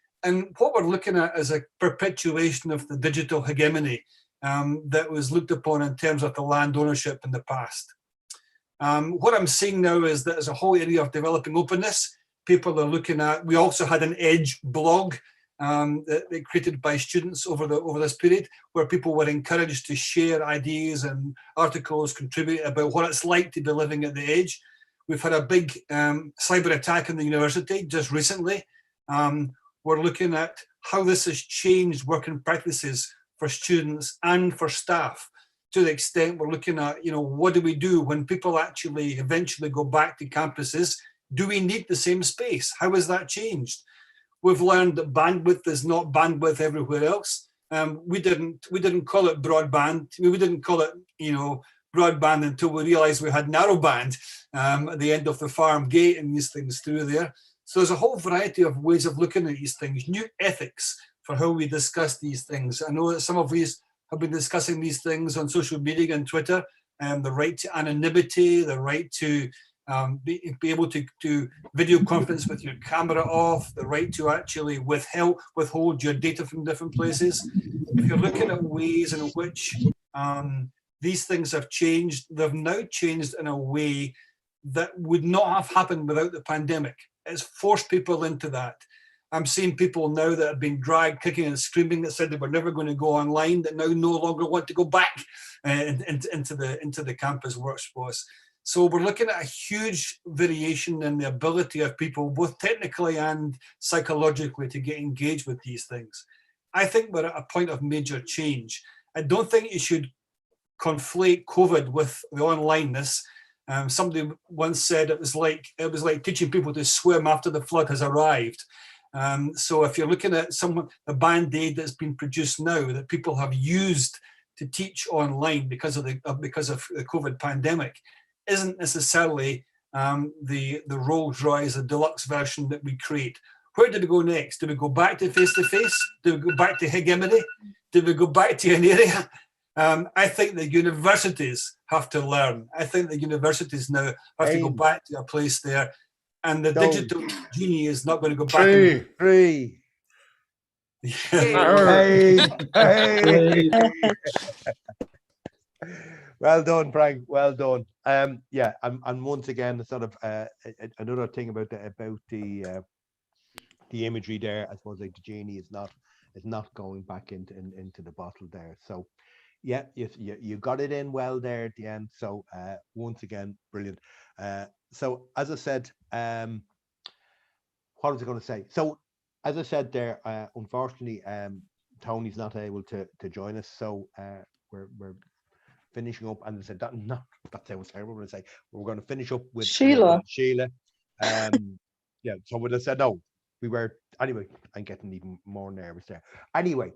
what we're looking at is a perpetuation of the digital hegemony that was looked upon in terms of the land ownership in the past. What I'm seeing now is that there's a whole area of developing openness. People are looking at, we also had an Edge blog that created by students over this period, where people were encouraged to share ideas and articles, contribute about what it's like to be living at the edge. We've had a big cyber attack in the university just recently. We're looking at how this has changed working practices for students and for staff, to the extent we're looking at, you know, what do we do when people actually eventually go back to campuses? Do we need the same space? How has that changed? We've learned that bandwidth is not bandwidth everywhere else. We didn't call it broadband. We didn't call it, you know, broadband until we realized we had narrowband at the end of the farm gate and these things through there. So there's a whole variety of ways of looking at these things, new ethics for how we discuss these things. I know that some of you have been discussing these things on social media and Twitter, the right to anonymity, the right to be able to do video conference with your camera off, the right to actually withhold your data from different places. If you're looking at ways in which these things have changed, they've now changed in a way that would not have happened without the pandemic. It's forced people into that. I'm seeing people now that have been dragged kicking and screaming that said they were never going to go online, that now no longer want to go back into the campus workforce. So we're looking at a huge variation in the ability of people, both technically and psychologically, to get engaged with these things. I think we're at a point of major change. I don't think you should conflate COVID with the onlineness. Somebody once said it was like teaching people to swim after the flood has arrived. So if you're looking at the Band-Aid that's been produced now that people have used to teach online because of the COVID pandemic, isn't necessarily the Rolls-Royce, the deluxe version that we create. Where do we go next? Do we go back to face-to-face? Do we go back to hegemony? Do we go back to an area? I think the universities have to learn. I think the universities now have to go back to a place there. And the digital genie is not going to go back. Three. Hey. Well done, Frank. Well done. Yeah, and once again, sort of another thing about the imagery there. I suppose like the genie is not going back into the bottle there. So yeah, you got it in well there at the end. So once again, brilliant. So as I said, what was I going to say? So as I said there, unfortunately, Tony's not able to join us. So we're finishing up, and they said that sounds terrible. I say we're going to finish up with Sheila. Sheila. Yeah, so when I said no, we were anyway. I'm getting even more nervous there. Anyway,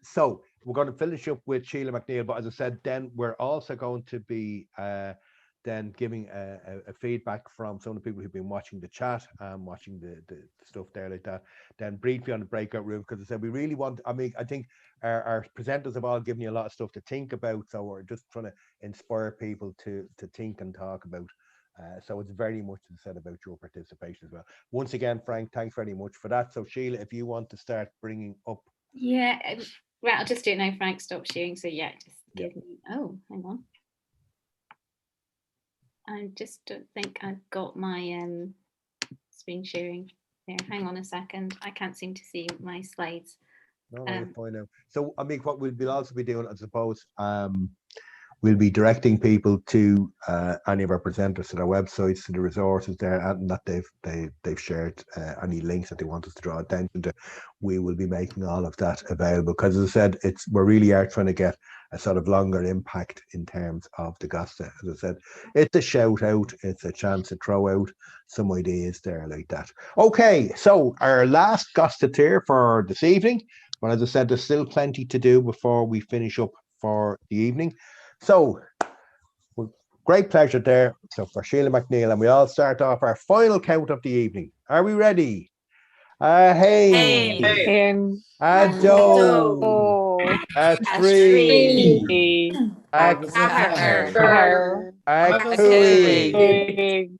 so we're going to finish up with Sheila MacNeill, but as I said, then we're also going to be then giving a feedback from some of the people who've been watching the chat and watching the stuff there like that. Then briefly on the breakout room, because I said we really want. I mean, I think our presenters have all given you a lot of stuff to think about, so we're just trying to inspire people to think and talk about. So it's very much said about your participation as well. Once again, Frank, thanks very much for that. So Sheila, if you want to start bringing up. Yeah, right, I'll just do it now. Frank, stop sharing. So yeah, just give me, oh, hang on. I just don't think I've got my screen sharing there. Hang on a second. I can't seem to see my slides. No, fine now. So I mean, what we'll also be doing, I suppose, we'll be directing people to any of our presenters, to their websites, to the resources there, and that they've shared any links that they want us to draw attention to. We will be making all of that available, because as I said, we really are trying to get a sort of longer impact in terms of the Gasta. As I said, it's a shout out, it's a chance to throw out some ideas there like that. Okay, so our last Gasta tier for this evening, but as I said, there's still plenty to do before we finish up for the evening. So, great pleasure there. So for Sheila MacNeill, and we all start off our final count of the evening. Are we ready? Hey. A do. A three. A Catter. A cooey.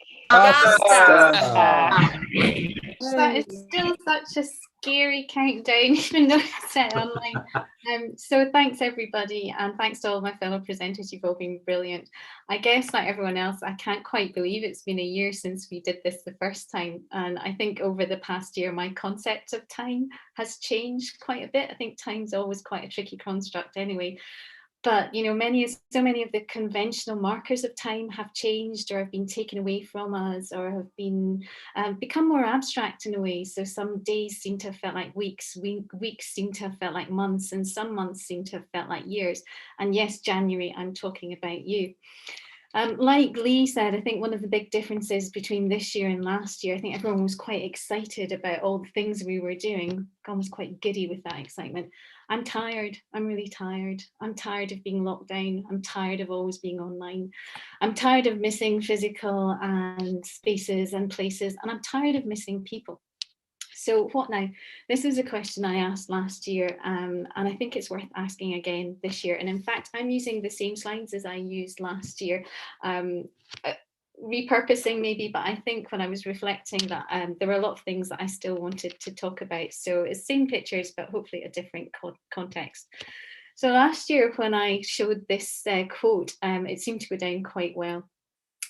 That is still such a scary countdown, even though it's set online. So thanks everybody, and thanks to all my fellow presenters. You've all been brilliant. I guess like everyone else, I can't quite believe it's been a year since we did this the first time, and I think over the past year my concept of time has changed quite a bit. I think time's always quite a tricky construct anyway. But you know, so many of the conventional markers of time have changed, or have been taken away from us, or have been become more abstract in a way. So some days seem to have felt like weeks, weeks seem to have felt like months, and some months seem to have felt like years. And yes, January, I'm talking about you. Like Leigh said, I think one of the big differences between this year and last year, I think everyone was quite excited about all the things we were doing. I was quite giddy with that excitement. I'm tired. I'm really tired. I'm tired of being locked down. I'm tired of always being online. I'm tired of missing physical and spaces and places, and I'm tired of missing people. So what now? This is a question I asked last year, and I think it's worth asking again this year. And in fact, I'm using the same slides as I used last year. Repurposing maybe, but I think when I was reflecting that there were a lot of things that I still wanted to talk about. So it's same pictures, but hopefully a different context. So last year when I showed this quote, it seemed to go down quite well.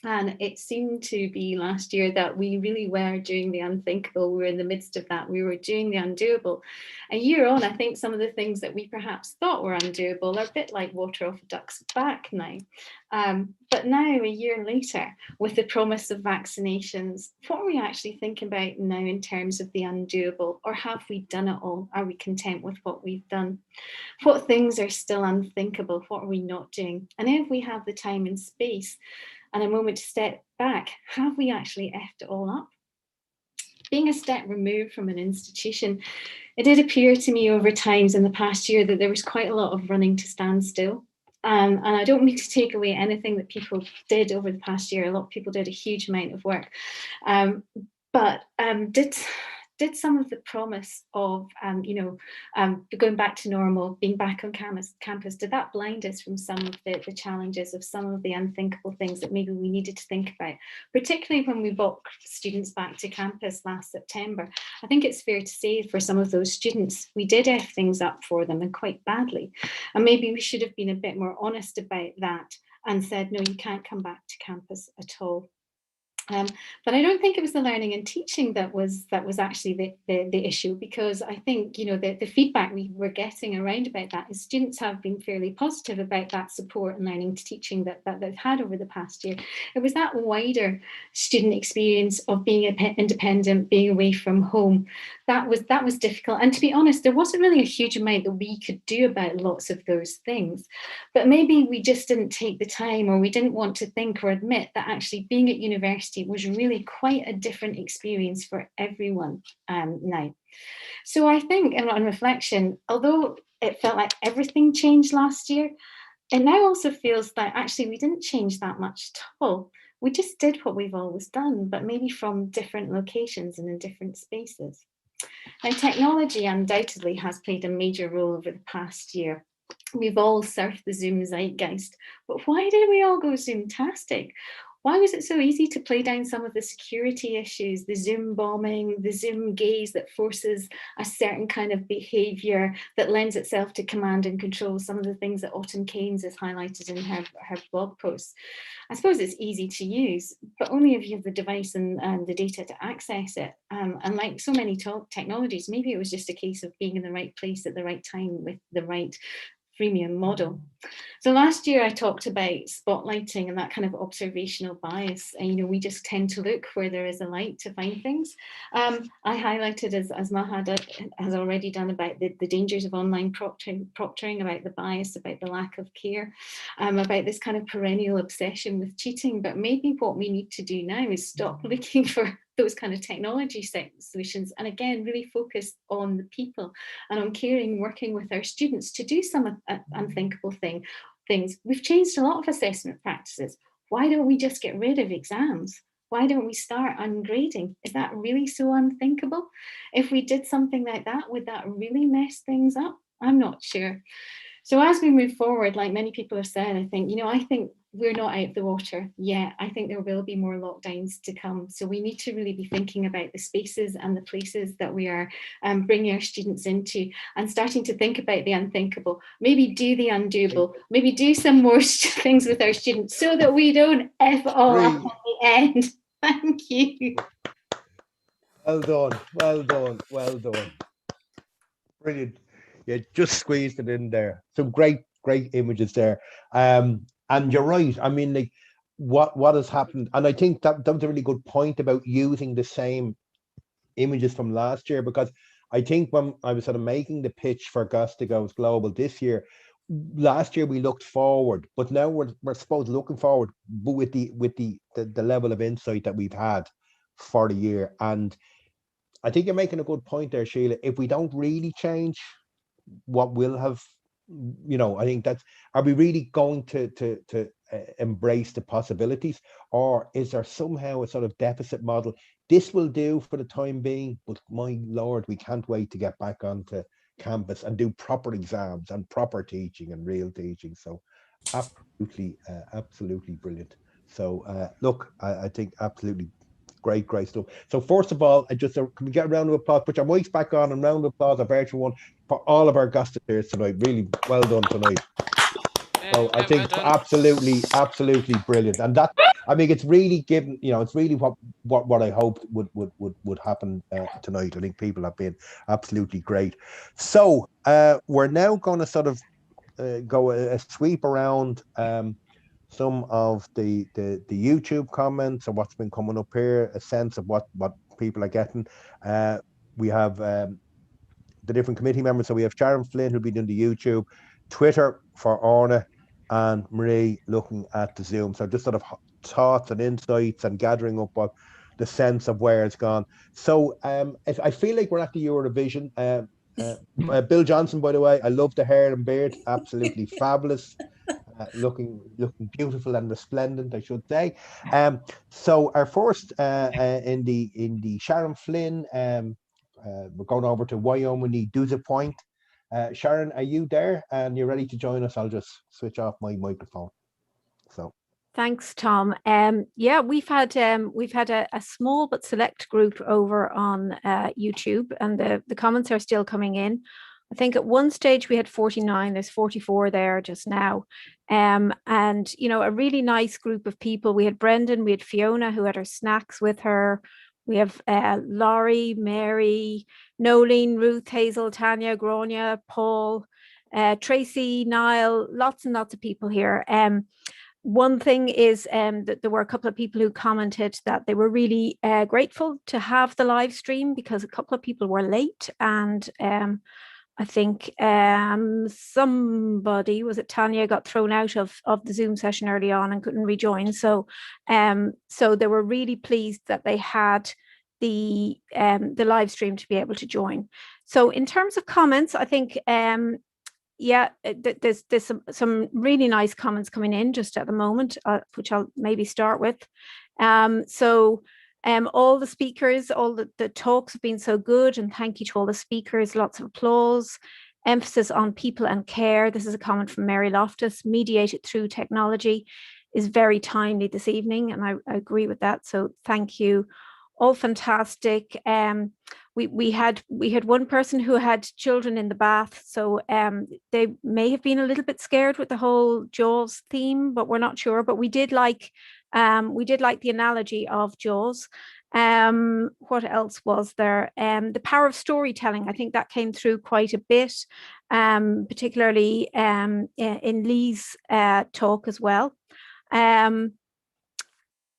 And it seemed to be last year that we really were doing the unthinkable. We were in the midst of that. We were doing the undoable. A year on, I think some of the things that we perhaps thought were undoable are a bit like water off a duck's back now. But now, a year later, with the promise of vaccinations, what are we actually thinking about now in terms of the undoable? Or have we done it all? Are we content with what we've done? What things are still unthinkable? What are we not doing? And if we have the time and space and a moment to step back, have we actually effed it all up? Being a step removed from an institution, it did appear to me over times in the past year that there was quite a lot of running to stand still. And I don't mean to take away anything that people did over the past year. A lot of people did a huge amount of work. But did some of the promise of, going back to normal, being back on campus, did that blind us from some of the challenges of some of the unthinkable things that maybe we needed to think about, particularly when we brought students back to campus last September? I think it's fair to say for some of those students, we did F things up for them, and quite badly. And maybe we should have been a bit more honest about that and said, no, you can't come back to campus at all. But I don't think it was the learning and teaching that was actually the issue, because I think, you know, the feedback we were getting around about that is students have been fairly positive about that support and learning to teaching that they've had over the past year. It was that wider student experience of being independent, being away from home, that was difficult. And to be honest, there wasn't really a huge amount that we could do about lots of those things. But maybe we just didn't take the time, or we didn't want to think or admit that actually being at university was really quite a different experience for everyone now. So I think, on reflection, although it felt like everything changed last year, it now also feels that actually we didn't change that much at all. We just did what we've always done, but maybe from different locations and in different spaces. Now, technology undoubtedly has played a major role over the past year. We've all surfed the Zoom zeitgeist, but why did we all go Zoom-tastic? Why was it so easy to play down some of the security issues, the Zoom bombing, the Zoom gaze that forces a certain kind of behaviour that lends itself to command and control, some of the things that Autumn Keynes has highlighted in her blog posts? I suppose it's easy to use, but only if you have the device and the data to access it. And like so many technologies, maybe it was just a case of being in the right place at the right time with the right freemium model. So last year I talked about spotlighting and that kind of observational bias, and we just tend to look where there is a light to find things. I highlighted, as Maha has already done, about the dangers of online proctoring, about the bias, about the lack of care, about this kind of perennial obsession with cheating. But maybe what we need to do now is stop looking for those kind of technology solutions, and again really focus on the people and on caring, working with our students to do some unthinkable things. We've changed a lot of assessment practices. Why don't we just get rid of exams? Why don't we start ungrading? Is that really so unthinkable? If we did something like that, would that really mess things up? I'm not sure. So as we move forward, like many people have said, I think we're not out of the water yet. I think there will be more lockdowns to come. So we need to really be thinking about the spaces and the places that we are bringing our students into, and starting to think about the unthinkable, maybe do the undoable, maybe do some more things with our students so that we don't F all up at the end. Thank you. Well done, well done, well done. Brilliant. Yeah, just squeezed it in there. Some great images there. And you're right. I mean, like what has happened, and I think that was a really good point about using the same images from last year, because I think when I was sort of making the pitch for Gasta Goes Global this year, last year we looked forward, but now we're supposed looking forward, but with the level of insight that we've had for the year. And I think you're making a good point there, Sheila. If we don't really change, what will have, I think are we really going to embrace the possibilities, or is there somehow a sort of deficit model? This will do for the time being, but my Lord, we can't wait to get back onto campus and do proper exams and proper teaching and real teaching. So absolutely brilliant. So look, I think absolutely great stuff. So first of all, can we get a round of applause? Put your mics back on, and round of applause, a virtual one, for all of our Gasta-eds tonight. Really well done tonight. So I think absolutely brilliant. And that, I mean, it's really given, it's really what I hoped would happen tonight. I think people have been absolutely great. So we're now going to sort of go a sweep around some of the YouTube comments and what's been coming up here, a sense of what people are getting. We have the different committee members. So we have Sharon Flynn, who'll be doing the YouTube, Twitter for Orna, and Marie looking at the Zoom. So just sort of thoughts and insights and gathering up what the sense of where it's gone. So I feel like we're at the Eurovision. Bill Johnson, by the way, I love the hair and beard, absolutely fabulous. Looking beautiful and resplendent, I should say. So our first in the Sharon Flynn, we're going over to Wyoming Duza Point. Sharon, are you there and you're ready to join us? I'll just switch off my microphone. So thanks, Tom. Yeah, we've had a small but select group over on YouTube, and the comments are still coming in. I think at one stage we had 49, there's 44 there just now. And, a really nice group of people. We had Brendan, we had Fiona, who had her snacks with her. We have Laurie, Mary, Nolene, Ruth, Hazel, Tanya, Gronia, Paul, Tracy, Niall, lots and lots of people here. one thing is that there were a couple of people who commented that they were really grateful to have the live stream because a couple of people were late, and I think somebody, was it Tanya, got thrown out of the Zoom session early on and couldn't rejoin. So so they were really pleased that they had the live stream to be able to join. So in terms of comments, I think yeah, there's some really nice comments coming in just at the moment, which I'll maybe start with. All the speakers, all the talks have been so good, and thank you to all the speakers, lots of applause. Emphasis on people and care. This is a comment from Mary Loftus. Mediated through technology is very timely this evening, and I agree with that. So thank you. All fantastic. We had one person who had children in the bath, so they may have been a little bit scared with the whole Jaws theme, but we're not sure. But we did like the analogy of Jaws. What else was there? The power of storytelling. I think that came through quite a bit, particularly in Leigh's talk as well.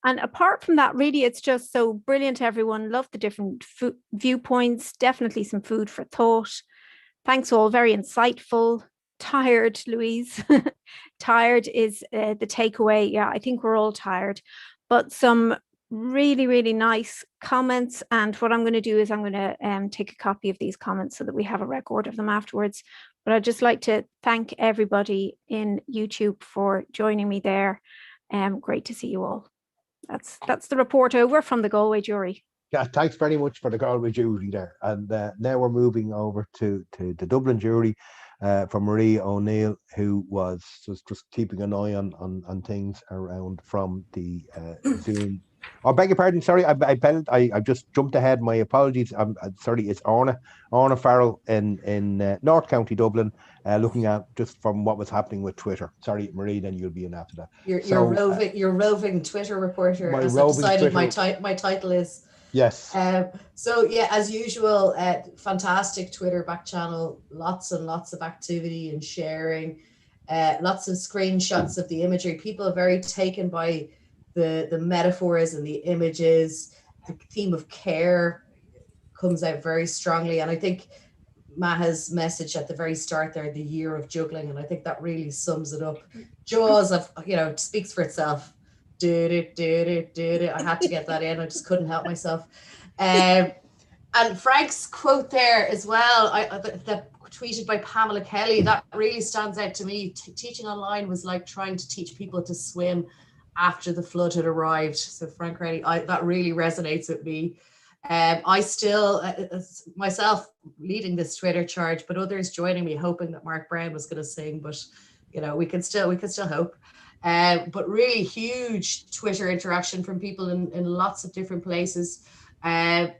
And apart from that, really, it's just so brilliant, everyone. Love the different viewpoints. Definitely some food for thought. Thanks all, very insightful. Tired, Louise. Tired is the takeaway. Yeah, I think we're all tired. But some really, really nice comments. And what I'm going to do is I'm going to take a copy of these comments so that we have a record of them afterwards. But I'd just like to thank everybody in YouTube for joining me there. Great to see you all. That's the report over from the Galway jury. Yeah, thanks very much for the Galway jury there. And now we're moving over to the Dublin jury for Marie O'Neill, who was just keeping an eye on things around from the Zoom. Oh, beg your pardon, sorry, I just jumped ahead. My apologies. I'm sorry, it's Orna Farrell in North County Dublin, looking at just from what was happening with Twitter. Sorry, Marie, then you'll be in after that. You're roving Twitter reporter, as I've decided my title is. Yes. So yeah, as usual, fantastic Twitter back channel, lots and lots of activity and sharing, lots of screenshots of the imagery. People are very taken by the metaphors and the images. The theme of care comes out very strongly, and I think Maha's message at the very start there, the year of juggling, and I think that really sums it up. Jaws of, speaks for itself. I had to get that in. I just couldn't help myself. And Frank's quote there as well, that tweeted by Pamela Kelly, that really stands out to me. Teaching online was like trying to teach people to swim after the flood had arrived. So Frank Rennie, that really resonates with me. I still, myself leading this Twitter charge, but others joining me, hoping that Mark Brown was going to sing, but we can still hope. But really huge Twitter interaction from people in lots of different places. And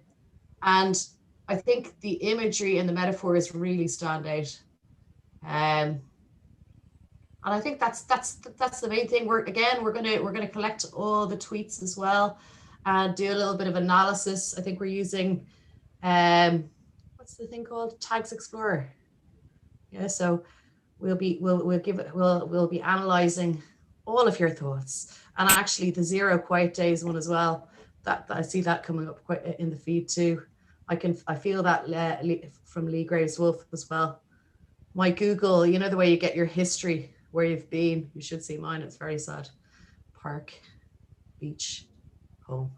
I think the imagery and the metaphors really stand out. And I think that's the main thing. We're gonna collect all the tweets as well and do a little bit of analysis. I think we're using what's the thing called? Tags Explorer. Yeah, so we'll be analyzing all of your thoughts, and actually the Zero Quiet Days one as well. That I see that coming up quite in the feed too. I feel that from Leigh Graves Wolf as well. My Google, the way you get your history, where you've been, you should see mine. It's very sad. Park, beach, home.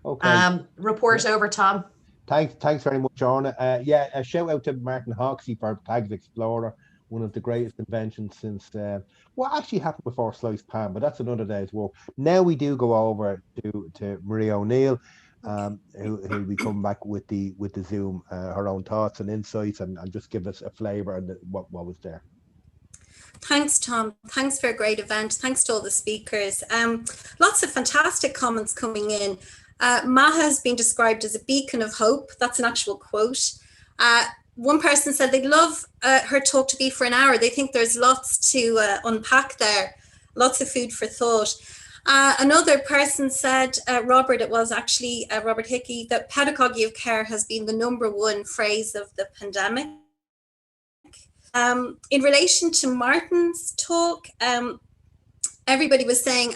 Okay. Report over, Tom. Thanks very much, Orna. A shout out to Martin Hoxie for Tags Explorer, one of the greatest inventions since what actually happened before sliced pan, but that's another day's work. Now we do go over to Marie O'Neill, who'll be coming back with the Zoom, her own thoughts and insights, and just give us a flavour and what was there. Thanks, Tom. Thanks for a great event. Thanks to all the speakers. Lots of fantastic comments coming in. Maha has been described as a beacon of hope. That's an actual quote. One person said they'd love her talk to be for an hour. They think there's lots to unpack there, lots of food for thought. Another person said, Robert Hickey, that pedagogy of care has been the #1 phrase of the pandemic. In relation to Martin's talk, everybody was saying,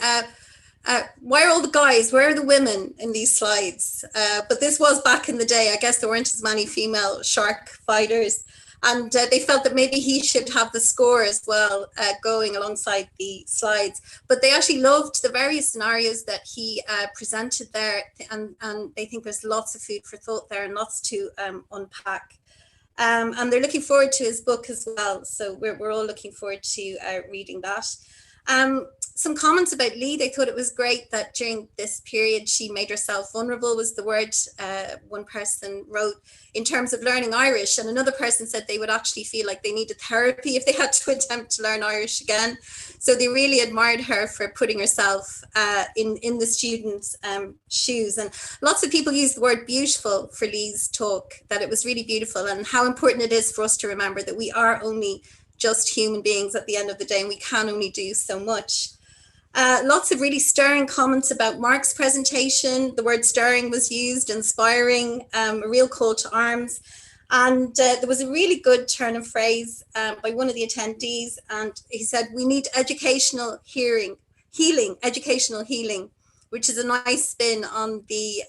why are all the guys, where are the women in these slides? But this was back in the day. I guess there weren't as many female shark fighters. And they felt that maybe he should have the score as well, going alongside the slides. But they actually loved the various scenarios that he presented there. And they think there's lots of food for thought there and lots to unpack. And they're looking forward to his book as well. So we're all looking forward to reading that. Some comments about Leigh. They thought it was great that during this period she made herself vulnerable, was the word one person wrote, in terms of learning Irish. And another person said they would actually feel like they needed therapy if they had to attempt to learn Irish again. So they really admired her for putting herself in the students' shoes. And lots of people use the word beautiful for Leigh's talk, that it was really beautiful, and how important it is for us to remember that we are only just human beings at the end of the day, and we can only do so much. Lots of really stirring comments about Mark's presentation. The word stirring was used, inspiring, a real call to arms. And there was a really good turn of phrase by one of the attendees. And he said, we need educational healing, educational healing, which is a nice spin on the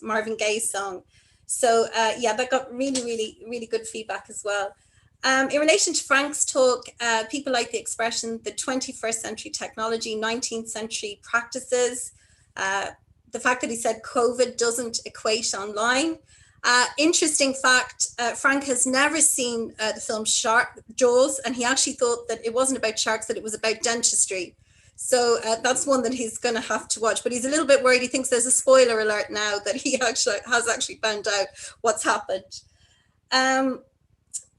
Marvin Gaye song. So yeah, that got really, really, really good feedback as well. In relation to Frank's talk, people like the expression, the 21st century technology, 19th century practices. The fact that he said COVID doesn't equate online. Interesting fact, Frank has never seen the film Jaws, and he actually thought that it wasn't about sharks, that it was about dentistry. So that's one that he's going to have to watch, but he's a little bit worried. He thinks there's a spoiler alert now that he has actually found out what's happened.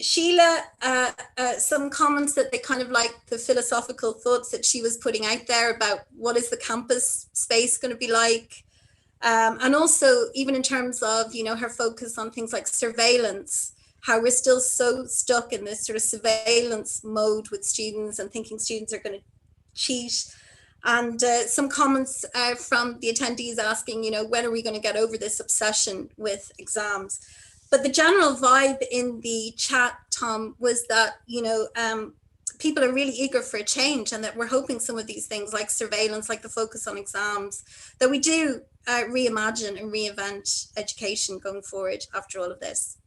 Sheila, some comments that they kind of like the philosophical thoughts that she was putting out there about what is the campus space going to be like. And also even in terms of, you know, her focus on things like surveillance, how we're still so stuck in this sort of surveillance mode with students and thinking students are going to cheat. And some comments from the attendees asking, you know, when are we going to get over this obsession with exams? But the general vibe in the chat, Tom, was that, you know, people are really eager for a change, and that we're hoping some of these things like surveillance, like the focus on exams, that we do reimagine and reinvent education going forward after all of this.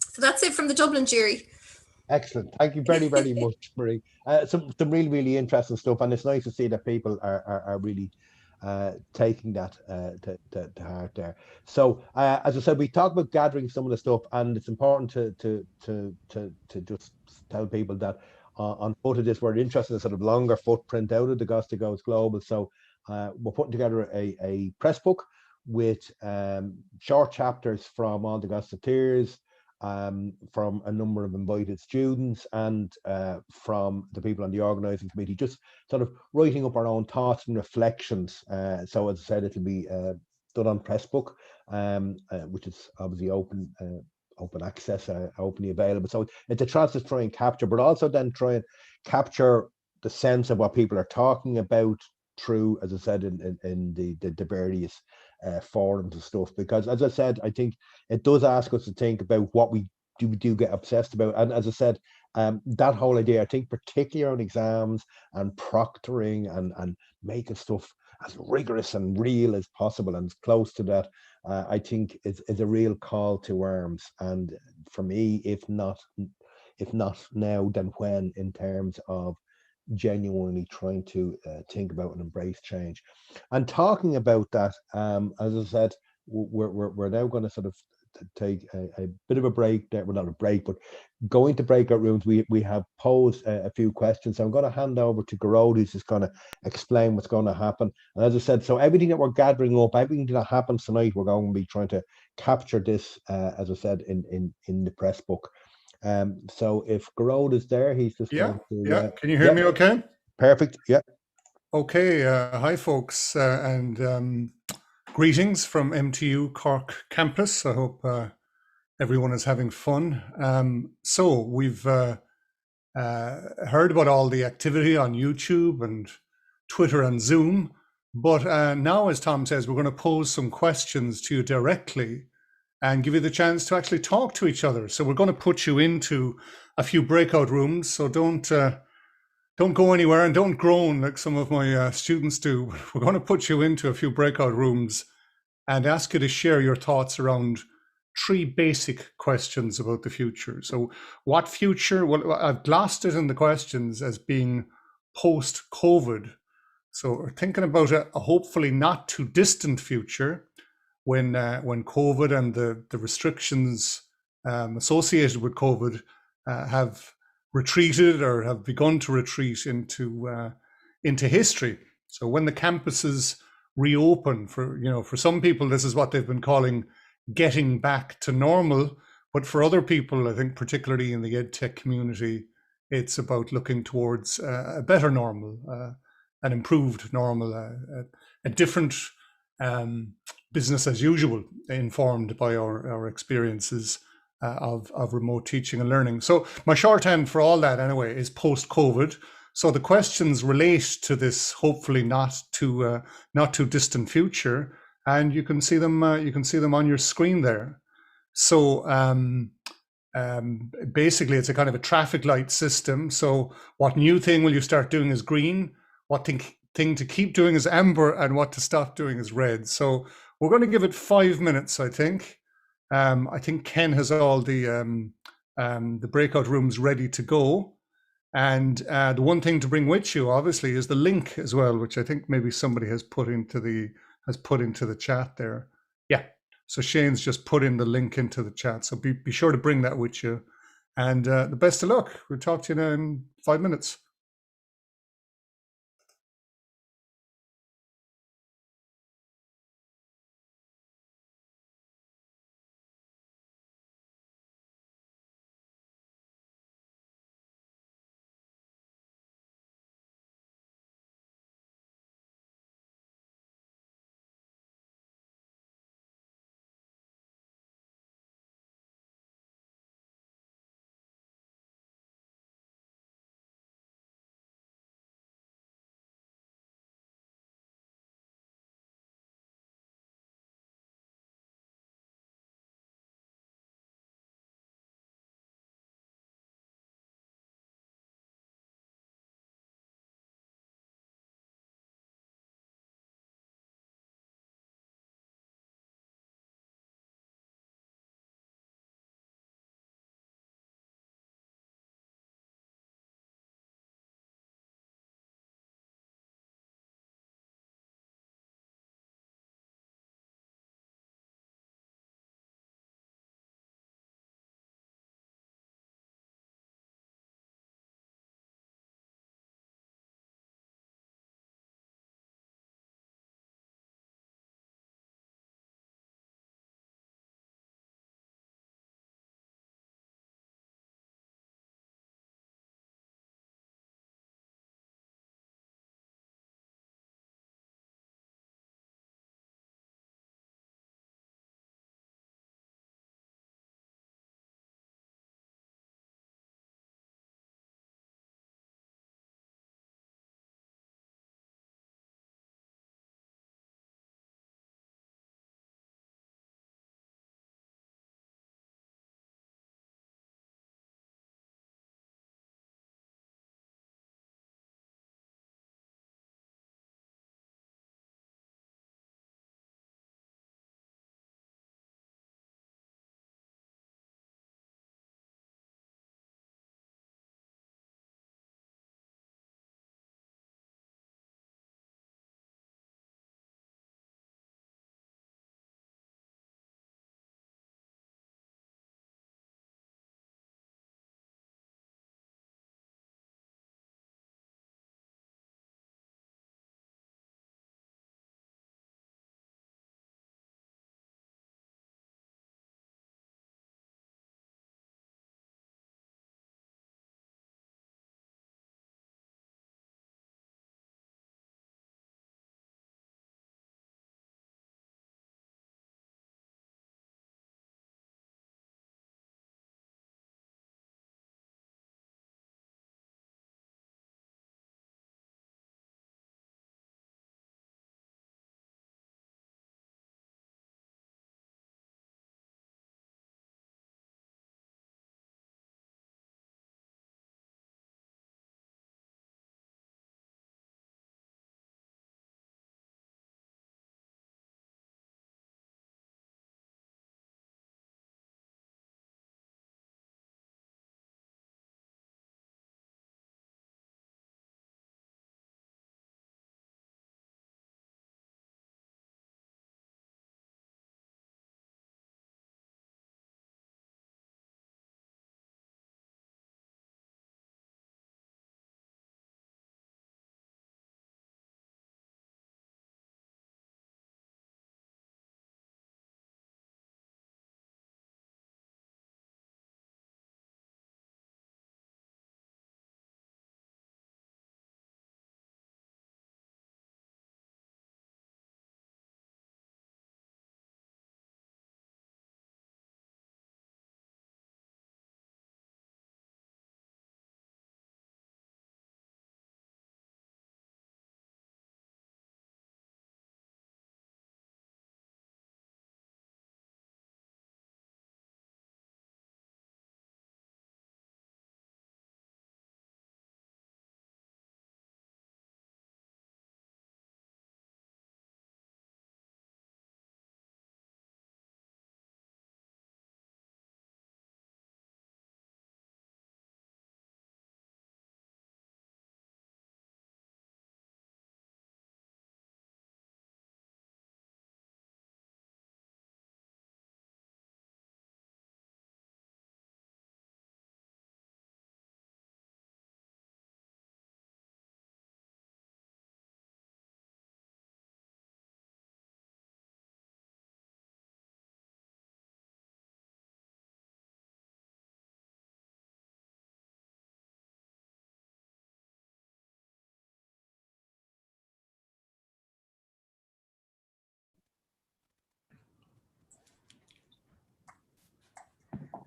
So that's it from the Dublin jury. Excellent. Thank you very, very much, Marie. Some really, really interesting stuff. And it's nice to see that people are really taking that to heart there. So as I said, we talked about gathering some of the stuff, and it's important to just tell people that on foot of this, we're interested in a sort of longer footprint out of the Gasta Goes Global. So we're putting together a press book with short chapters from all the Gasta-tiers, from a number of invited students, and from the people on the organising committee, just sort of writing up our own thoughts and reflections. So as I said, it'll be done on Pressbook, which is obviously open access, openly available. So it's a chance to try and capture, but also then try and capture the sense of what people are talking about through, as I said, in the various forums and stuff. Because as I said, I think it does ask us to think about what we do get obsessed about. And as I said, that whole idea, I think particularly around exams and proctoring and making stuff as rigorous and real as possible and as close to that, I think is a real call to arms. And for me, if not now, then when, in terms of genuinely trying to think about and embrace change. And talking about that, as I said, we're now going to sort of take a bit of a break there. Well, not a break, but going to breakout rooms. We have posed a few questions. So I'm going to hand over to Garode, who's just going to explain what's going to happen. And as I said, so everything that we're gathering up, everything that happens tonight, we're going to be trying to capture this, as I said, in the press book. So if Garode is there, he's just going to, Can you hear me okay? Perfect. Yeah. Okay. Hi, folks, and greetings from MTU Cork campus. I hope everyone is having fun. So we've heard about all the activity on YouTube and Twitter and Zoom, but now, as Tom says, we're going to pose some questions to you directly and give you the chance to actually talk to each other. So we're going to put you into a few breakout rooms. So don't don't go anywhere and don't groan like some of my students do. We're going to put you into a few breakout rooms and ask you to share your thoughts around 3 basic questions about the future. So what future? Well, I've glassed it in the questions as being post-COVID. So we're thinking about a hopefully not too distant future when COVID and the restrictions associated with COVID have retreated or have begun to retreat into history. So when the campuses reopen, for some people, this is what they've been calling getting back to normal. But for other people, I think particularly in the EdTech community, it's about looking towards a better normal, an improved normal, a different business as usual, informed by our experiences of remote teaching and learning. So my shorthand for all that anyway is post-COVID. So the questions relate to this hopefully not too distant future, and you can see them on your screen there. So basically it's a kind of a traffic light system. So what new thing will you start doing is green, what thing to keep doing is amber, and what to stop doing is red. So we're going to give it 5 minutes, I think. I think Ken has all the breakout rooms ready to go. And the one thing to bring with you, obviously, is the link as well, which I think maybe somebody has put into the chat there. Yeah. So Shane's just put in the link into the chat. So be sure to bring that with you. And the best of luck. We'll talk to you now in 5 minutes.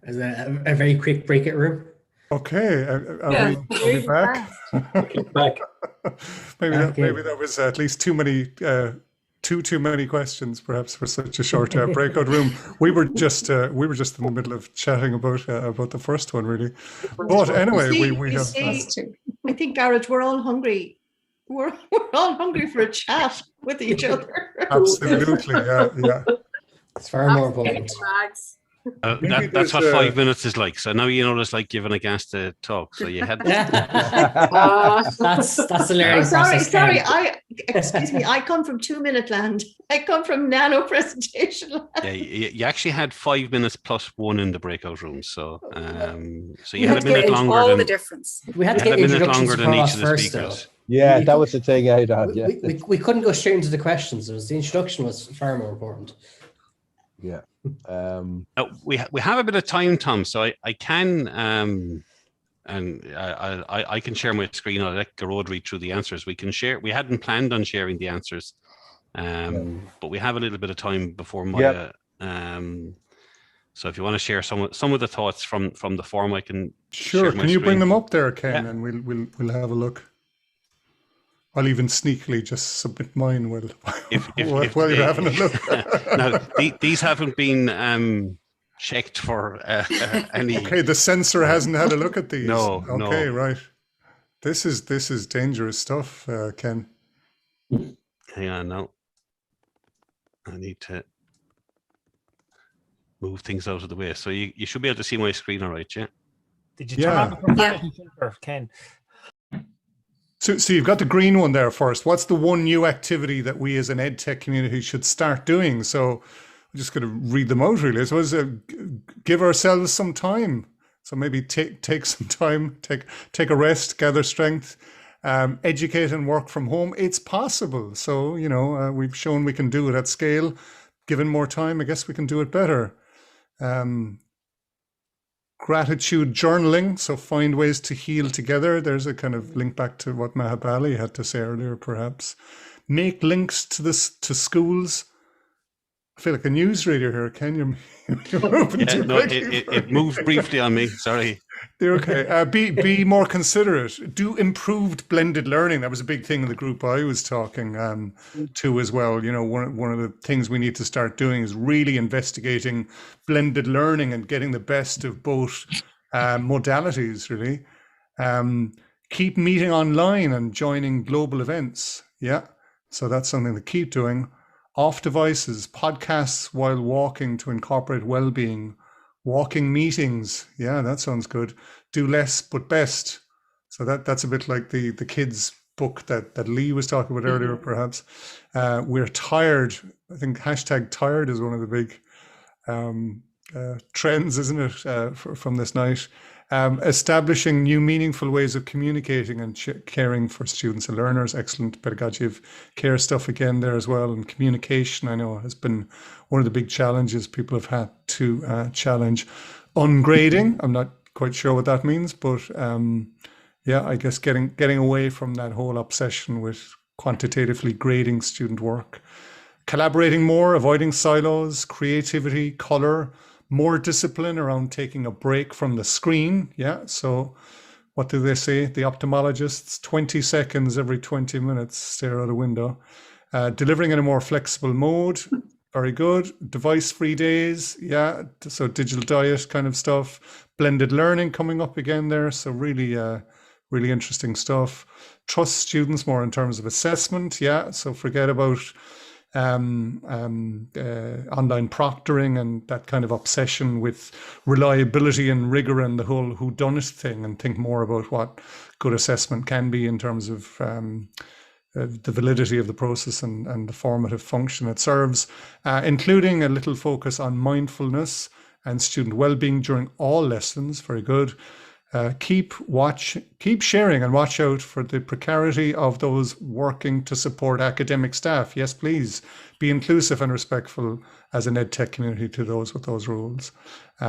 as a very quick breakout room. Okay, are we back? Back. Maybe that was at least too many questions, perhaps, for such a short breakout room. We were just in the middle of chatting about the first one, really. But anyway, we have. I think, Garrett, we're all hungry. We're all hungry for a chat with each other. Absolutely, yeah. It's far more important. That's what 5 minutes is like. So now you know what it's like giving a Gasta talk. So you had that's the learning process. Sorry. Excuse me. I come from 2-minute land. I come from nano presentation land. Yeah, you actually had 5 minutes plus 1 in the breakout room. So you had a minute longer. All the difference. We had to get introductions across first, though. Yeah, that was the thing I had. Yeah, we couldn't go straight into the questions. The introduction was far more important. Yeah. We have a bit of time, Tom, so I can I can share my screen. I'll let Garrod read through the answers. We can share. We hadn't planned on sharing the answers, but we have a little bit of time before Maya. So if you want to share some of the thoughts from the forum, I can. Sure. Can you bring them up there, Ken, and we'll have a look. I'll even sneakily just submit mine while you're having a look. Now, these haven't been checked for any. Okay, the censor hasn't had a look at these. No. Okay, right. This is dangerous stuff, Ken. Hang on now. I need to move things out of the way. So you should be able to see my screen, all right? Yeah. Did you turn on the profanity filter, Ken? So you've got the green one there first. What's the one new activity that we as an EdTech community should start doing? So I'm just going to read them out, really. I suppose give ourselves some time. So maybe take some time, take a rest, gather strength, educate and work from home. It's possible. So, we've shown we can do it at scale. Given more time, I guess we can do it better. Gratitude journaling, so find ways to heal together. There's a kind of link back to what Maha had to say earlier, perhaps. Make links to schools. I feel like a newsreader here, Ken. You're open it moved briefly on me. Sorry. They're okay. Be more considerate. Do improved blended learning. That was a big thing in the group I was talking to as well. One of the things we need to start doing is really investigating blended learning and getting the best of both modalities, really. Keep meeting online and joining global events. Yeah. So that's something to keep doing. Off devices, podcasts while walking to incorporate well-being. Walking meetings, yeah, that sounds good. Do less but best. So that's a bit like the kids' book that Leigh was talking about earlier, perhaps. We're tired. I think #tired is one of the big trends, isn't it, from this night? Establishing new meaningful ways of communicating and caring for students and learners. Excellent pedagogy of care stuff again there as well. And communication, I know, has been one of the big challenges people have had to challenge. Ungrading, I'm not quite sure what that means, but I guess getting away from that whole obsession with quantitatively grading student work. Collaborating more, avoiding silos, creativity, color, more discipline around taking a break from the screen. Yeah. So what do they say? The ophthalmologists, 20 seconds every 20 minutes, stare out a window. Delivering in a more flexible mode. Very good. Device-free days. Yeah. So digital diet kind of stuff. Blended learning coming up again there. So really interesting stuff. Trust students more in terms of assessment. Yeah. So forget about online proctoring and that kind of obsession with reliability and rigor and the whole whodunit thing, and think more about what good assessment can be in terms of the validity of the process and the formative function it serves, including a little focus on mindfulness and student well-being during all lessons. Very good. Keep sharing and watch out for the precarity of those working to support academic staff. Yes, please be inclusive and respectful as an EdTech community to those with those roles.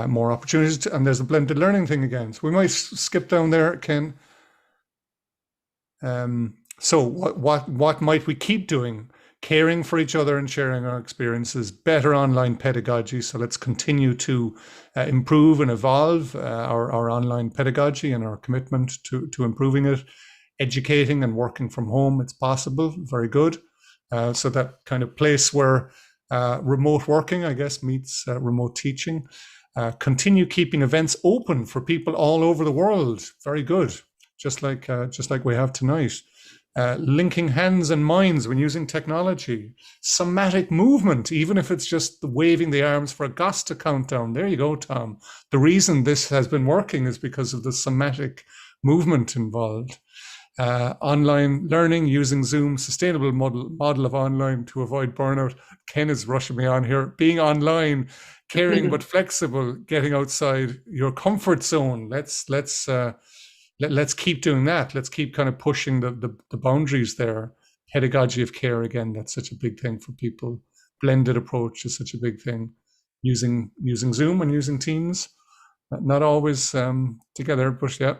More opportunities, and there's a blended learning thing again. So we might skip down there, Ken. So what might we keep doing? Caring for each other and sharing our experiences, better online pedagogy. So let's continue to improve and evolve our online pedagogy and our commitment to improving it. Educating and working from home, it's possible, very good. So that kind of place where remote working, I guess, meets remote teaching. Continue keeping events open for people all over the world, very good, just like we have tonight. Linking hands and minds when using technology, somatic movement, even if it's just waving the arms for a Gasta countdown. There you go, Tom. The reason this has been working is because of the somatic movement involved. Online learning using Zoom, sustainable model of online to avoid burnout. Ken is rushing me on here. Being online, caring but flexible, getting outside your comfort zone. Let's keep doing that. Let's keep kind of pushing the boundaries there. Pedagogy of care, again, that's such a big thing for people. Blended approach is such a big thing. Using Zoom and using Teams, not always together, but yeah.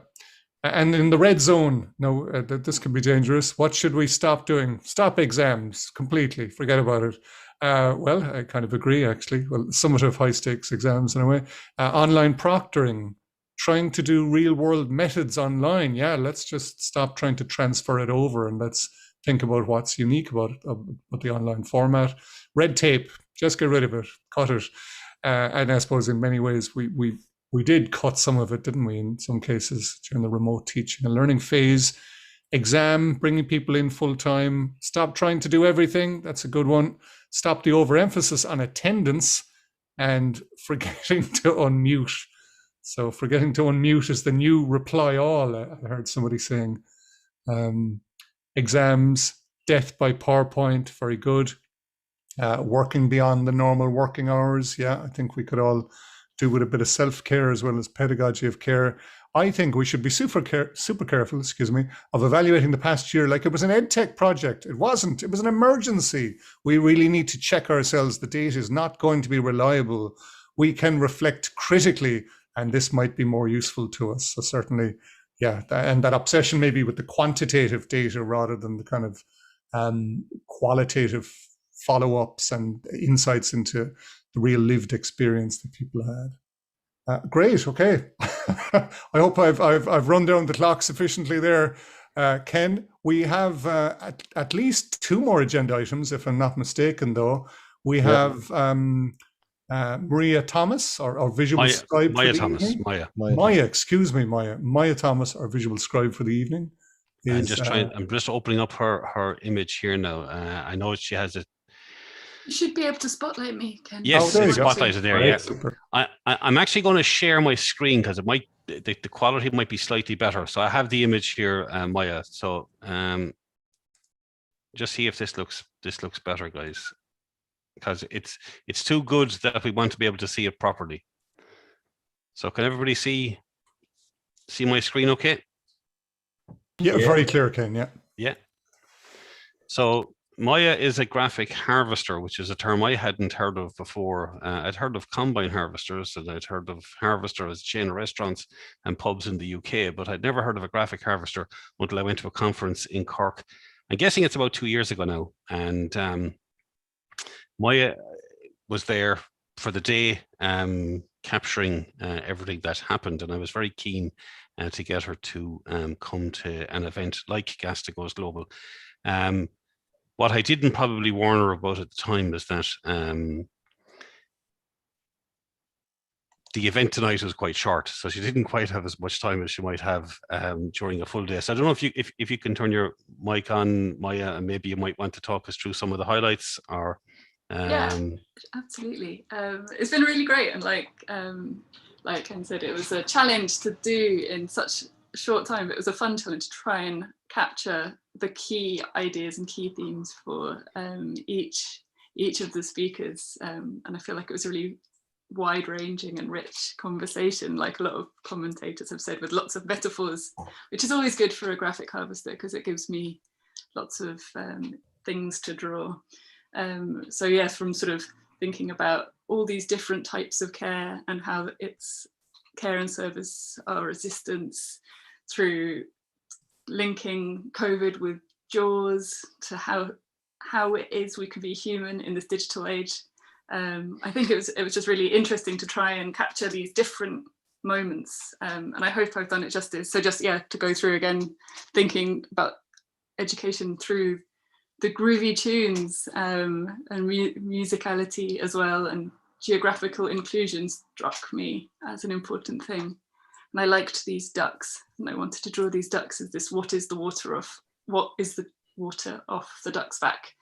And in the red zone, no, this can be dangerous. What should we stop doing? Stop exams completely. Forget about it. Well, I kind of agree, actually. Well, summative high stakes exams in a way. Online proctoring. Trying to do real world methods online. Yeah, let's just stop trying to transfer it over and let's think about what's unique about the online format. Red tape, just get rid of it, cut it. And I suppose in many ways we did cut some of it, didn't we, in some cases during the remote teaching and learning phase. Exam, bringing people in full time. Stop trying to do everything. That's a good one. Stop the overemphasis on attendance and forgetting to unmute. So forgetting to unmute is the new reply all, I heard somebody saying. Exams, death by PowerPoint, very good. Working beyond the normal working hours. Yeah, I think we could all do with a bit of self-care as well as pedagogy of care. I think we should be super careful, of evaluating the past year like it was an EdTech project. It wasn't, it was an emergency. We really need to check ourselves. The data is not going to be reliable. We can reflect critically, and this might be more useful to us. So certainly, yeah, and that obsession maybe with the quantitative data rather than the kind of qualitative follow-ups and insights into the real lived experience that people had. Great, okay. I hope I've run down the clock sufficiently there. Ken, we have at least 2 more agenda items, if I'm not mistaken, though. We have Maria Thomas, our visual scribe for the evening. Maya Thomas, our visual scribe for the evening. I'm just opening up her image here now. I know she has a. You should be able to spotlight me, Ken. Yes, it's spotlighted there. Yeah, I'm actually going to share my screen because it might the quality might be slightly better. So I have the image here, Maya. So just see if this looks better, guys. Because it's too good that we want to be able to see it properly. So can everybody see my screen okay? Yeah, very clear, Ken, yeah. Yeah. So Maya is a graphic harvester, which is a term I hadn't heard of before. I'd heard of combine harvesters, and I'd heard of harvester as a chain of restaurants and pubs in the UK, but I'd never heard of a graphic harvester until I went to a conference in Cork. I'm guessing it's about 2 years ago now. And Maya was there for the day, capturing everything that happened, and I was very keen to get her to come to an event like Gasta Goes Global. What I didn't probably warn her about at the time is that the event tonight was quite short, so she didn't quite have as much time as she might have during a full day. So I don't know if you can turn your mic on, Maya, and maybe you might want to talk us through some of the highlights, or yeah, absolutely. It's been really great, and like Ken said, it was a challenge to do in such a short time. It was a fun challenge to try and capture the key ideas and key themes for each of the speakers, and I feel like it was a really wide-ranging and rich conversation, like a lot of commentators have said, with lots of metaphors, which is always good for a graphic harvester because it gives me lots of things to draw. So yes, from sort of thinking about all these different types of care and how it's care and service are resistance, through linking COVID with jaws to how it is we could be human in this digital age. I think it was just really interesting to try and capture these different moments, and I hope I've done it justice. So just to go through again, thinking about education through the groovy tunes and musicality as well, and geographical inclusion struck me as an important thing. And I liked these ducks, and I wanted to draw these ducks as this: what is the water off the duck's back?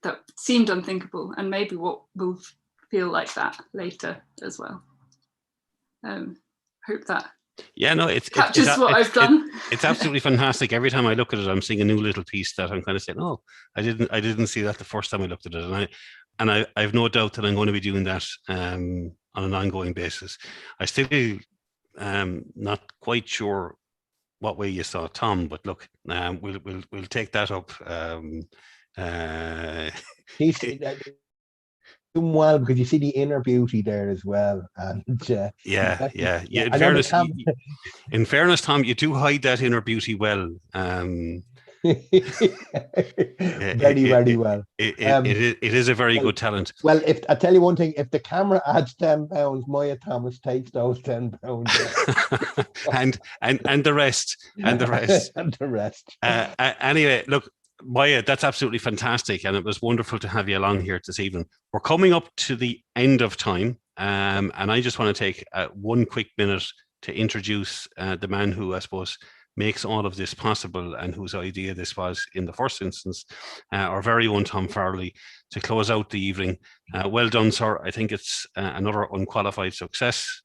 That seemed unthinkable, and maybe what will feel like that later as well. Hope that captures what I've done. It's absolutely fantastic. Every time I look at it, I'm seeing a new little piece that I'm kind of saying, "Oh, I didn't see that the first time I looked at it," and I have no doubt that I'm going to be doing that on an ongoing basis. I still not quite sure what way you saw Tom, but look, we'll take that up. He's doing well because you see the inner beauty there as well, and In fairness, Tom, you do hide that inner beauty well. Very well. It is a very good talent. Well, if I tell you one thing, if the camera adds 10 pounds, Maya Thomas takes those 10 pounds. and the rest. Anyway, look, Maya, that's absolutely fantastic, and it was wonderful to have you along here this evening. We're coming up to the end of time, and I just want to take 1 quick minute to introduce the man who, I suppose, makes all of this possible and whose idea this was in the first instance, our very own Tom Farrelly, to close out the evening. Well done, sir. I think it's another unqualified success.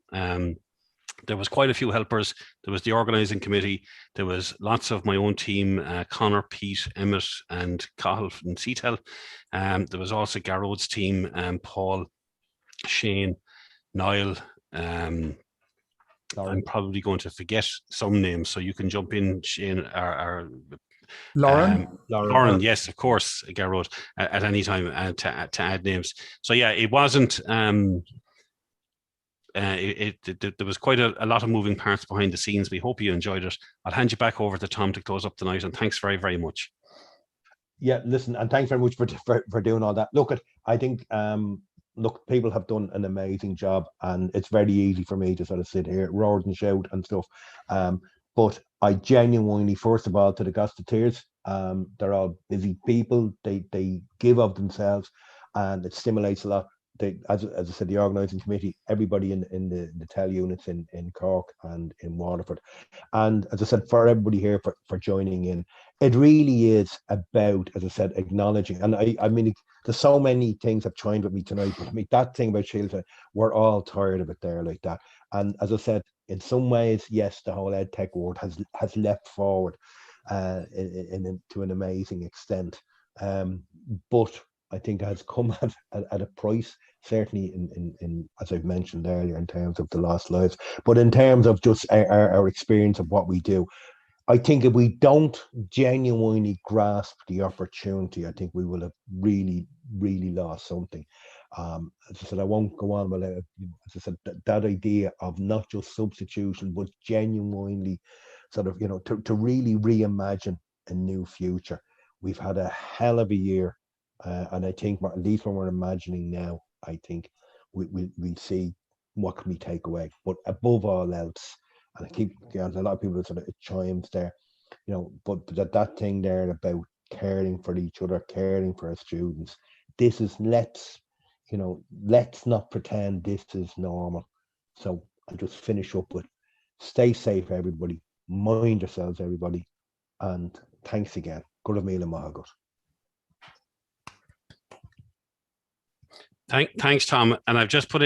There was quite a few helpers. There was the organising committee. There was lots of my own team, Connor, Pete, Emmett and Cahill and Seatel. There was also Garrod's team, Paul, Shane, Niall. I'm probably going to forget some names, so you can jump in, Shane, or Lauren, yes, of course, Garrod, at any time to add names. So yeah, it wasn't... there was quite a lot of moving parts behind the scenes. We hope you enjoyed it. I'll hand you back over to Tom to close up tonight, and thanks very, very much. Yeah, listen, and thanks very much for doing all that. Look, I think people have done an amazing job, and it's very easy for me to sort of sit here, roar and shout and stuff. But I genuinely, first of all, to the Gasta-eds, they're all busy people. They give of themselves, and it stimulates a lot. As I said, the organising committee, everybody in the TEL units in Cork and in Waterford, and as I said, for everybody here for joining in. It really is about, as I said, acknowledging. And I mean, there's so many things have chimed with me tonight, but I mean, that thing about Sheila, we're all tired of it there like that. And as I said, in some ways, yes, the whole ed tech world has leapt forward to an amazing extent, but I think it has come at a price, certainly in as I've mentioned earlier, in terms of the lost lives, but in terms of just our experience of what we do. I think if we don't genuinely grasp the opportunity, I think we will have really, really lost something. As I said, I won't go on, but as I said, that idea of not just substitution, but genuinely sort of, to really reimagine a new future. We've had a hell of a year. And I think, at least when we're imagining now, I think we'll see what can we take away. But above all else, and I keep, a lot of people sort of, it chimes there, but that thing there about caring for each other, caring for our students. This is, let's not pretend this is normal. So I'll just finish up with, stay safe, everybody. Mind yourselves, everybody. And thanks again. Good of me and Maha. Thanks, Tom. And I've just put in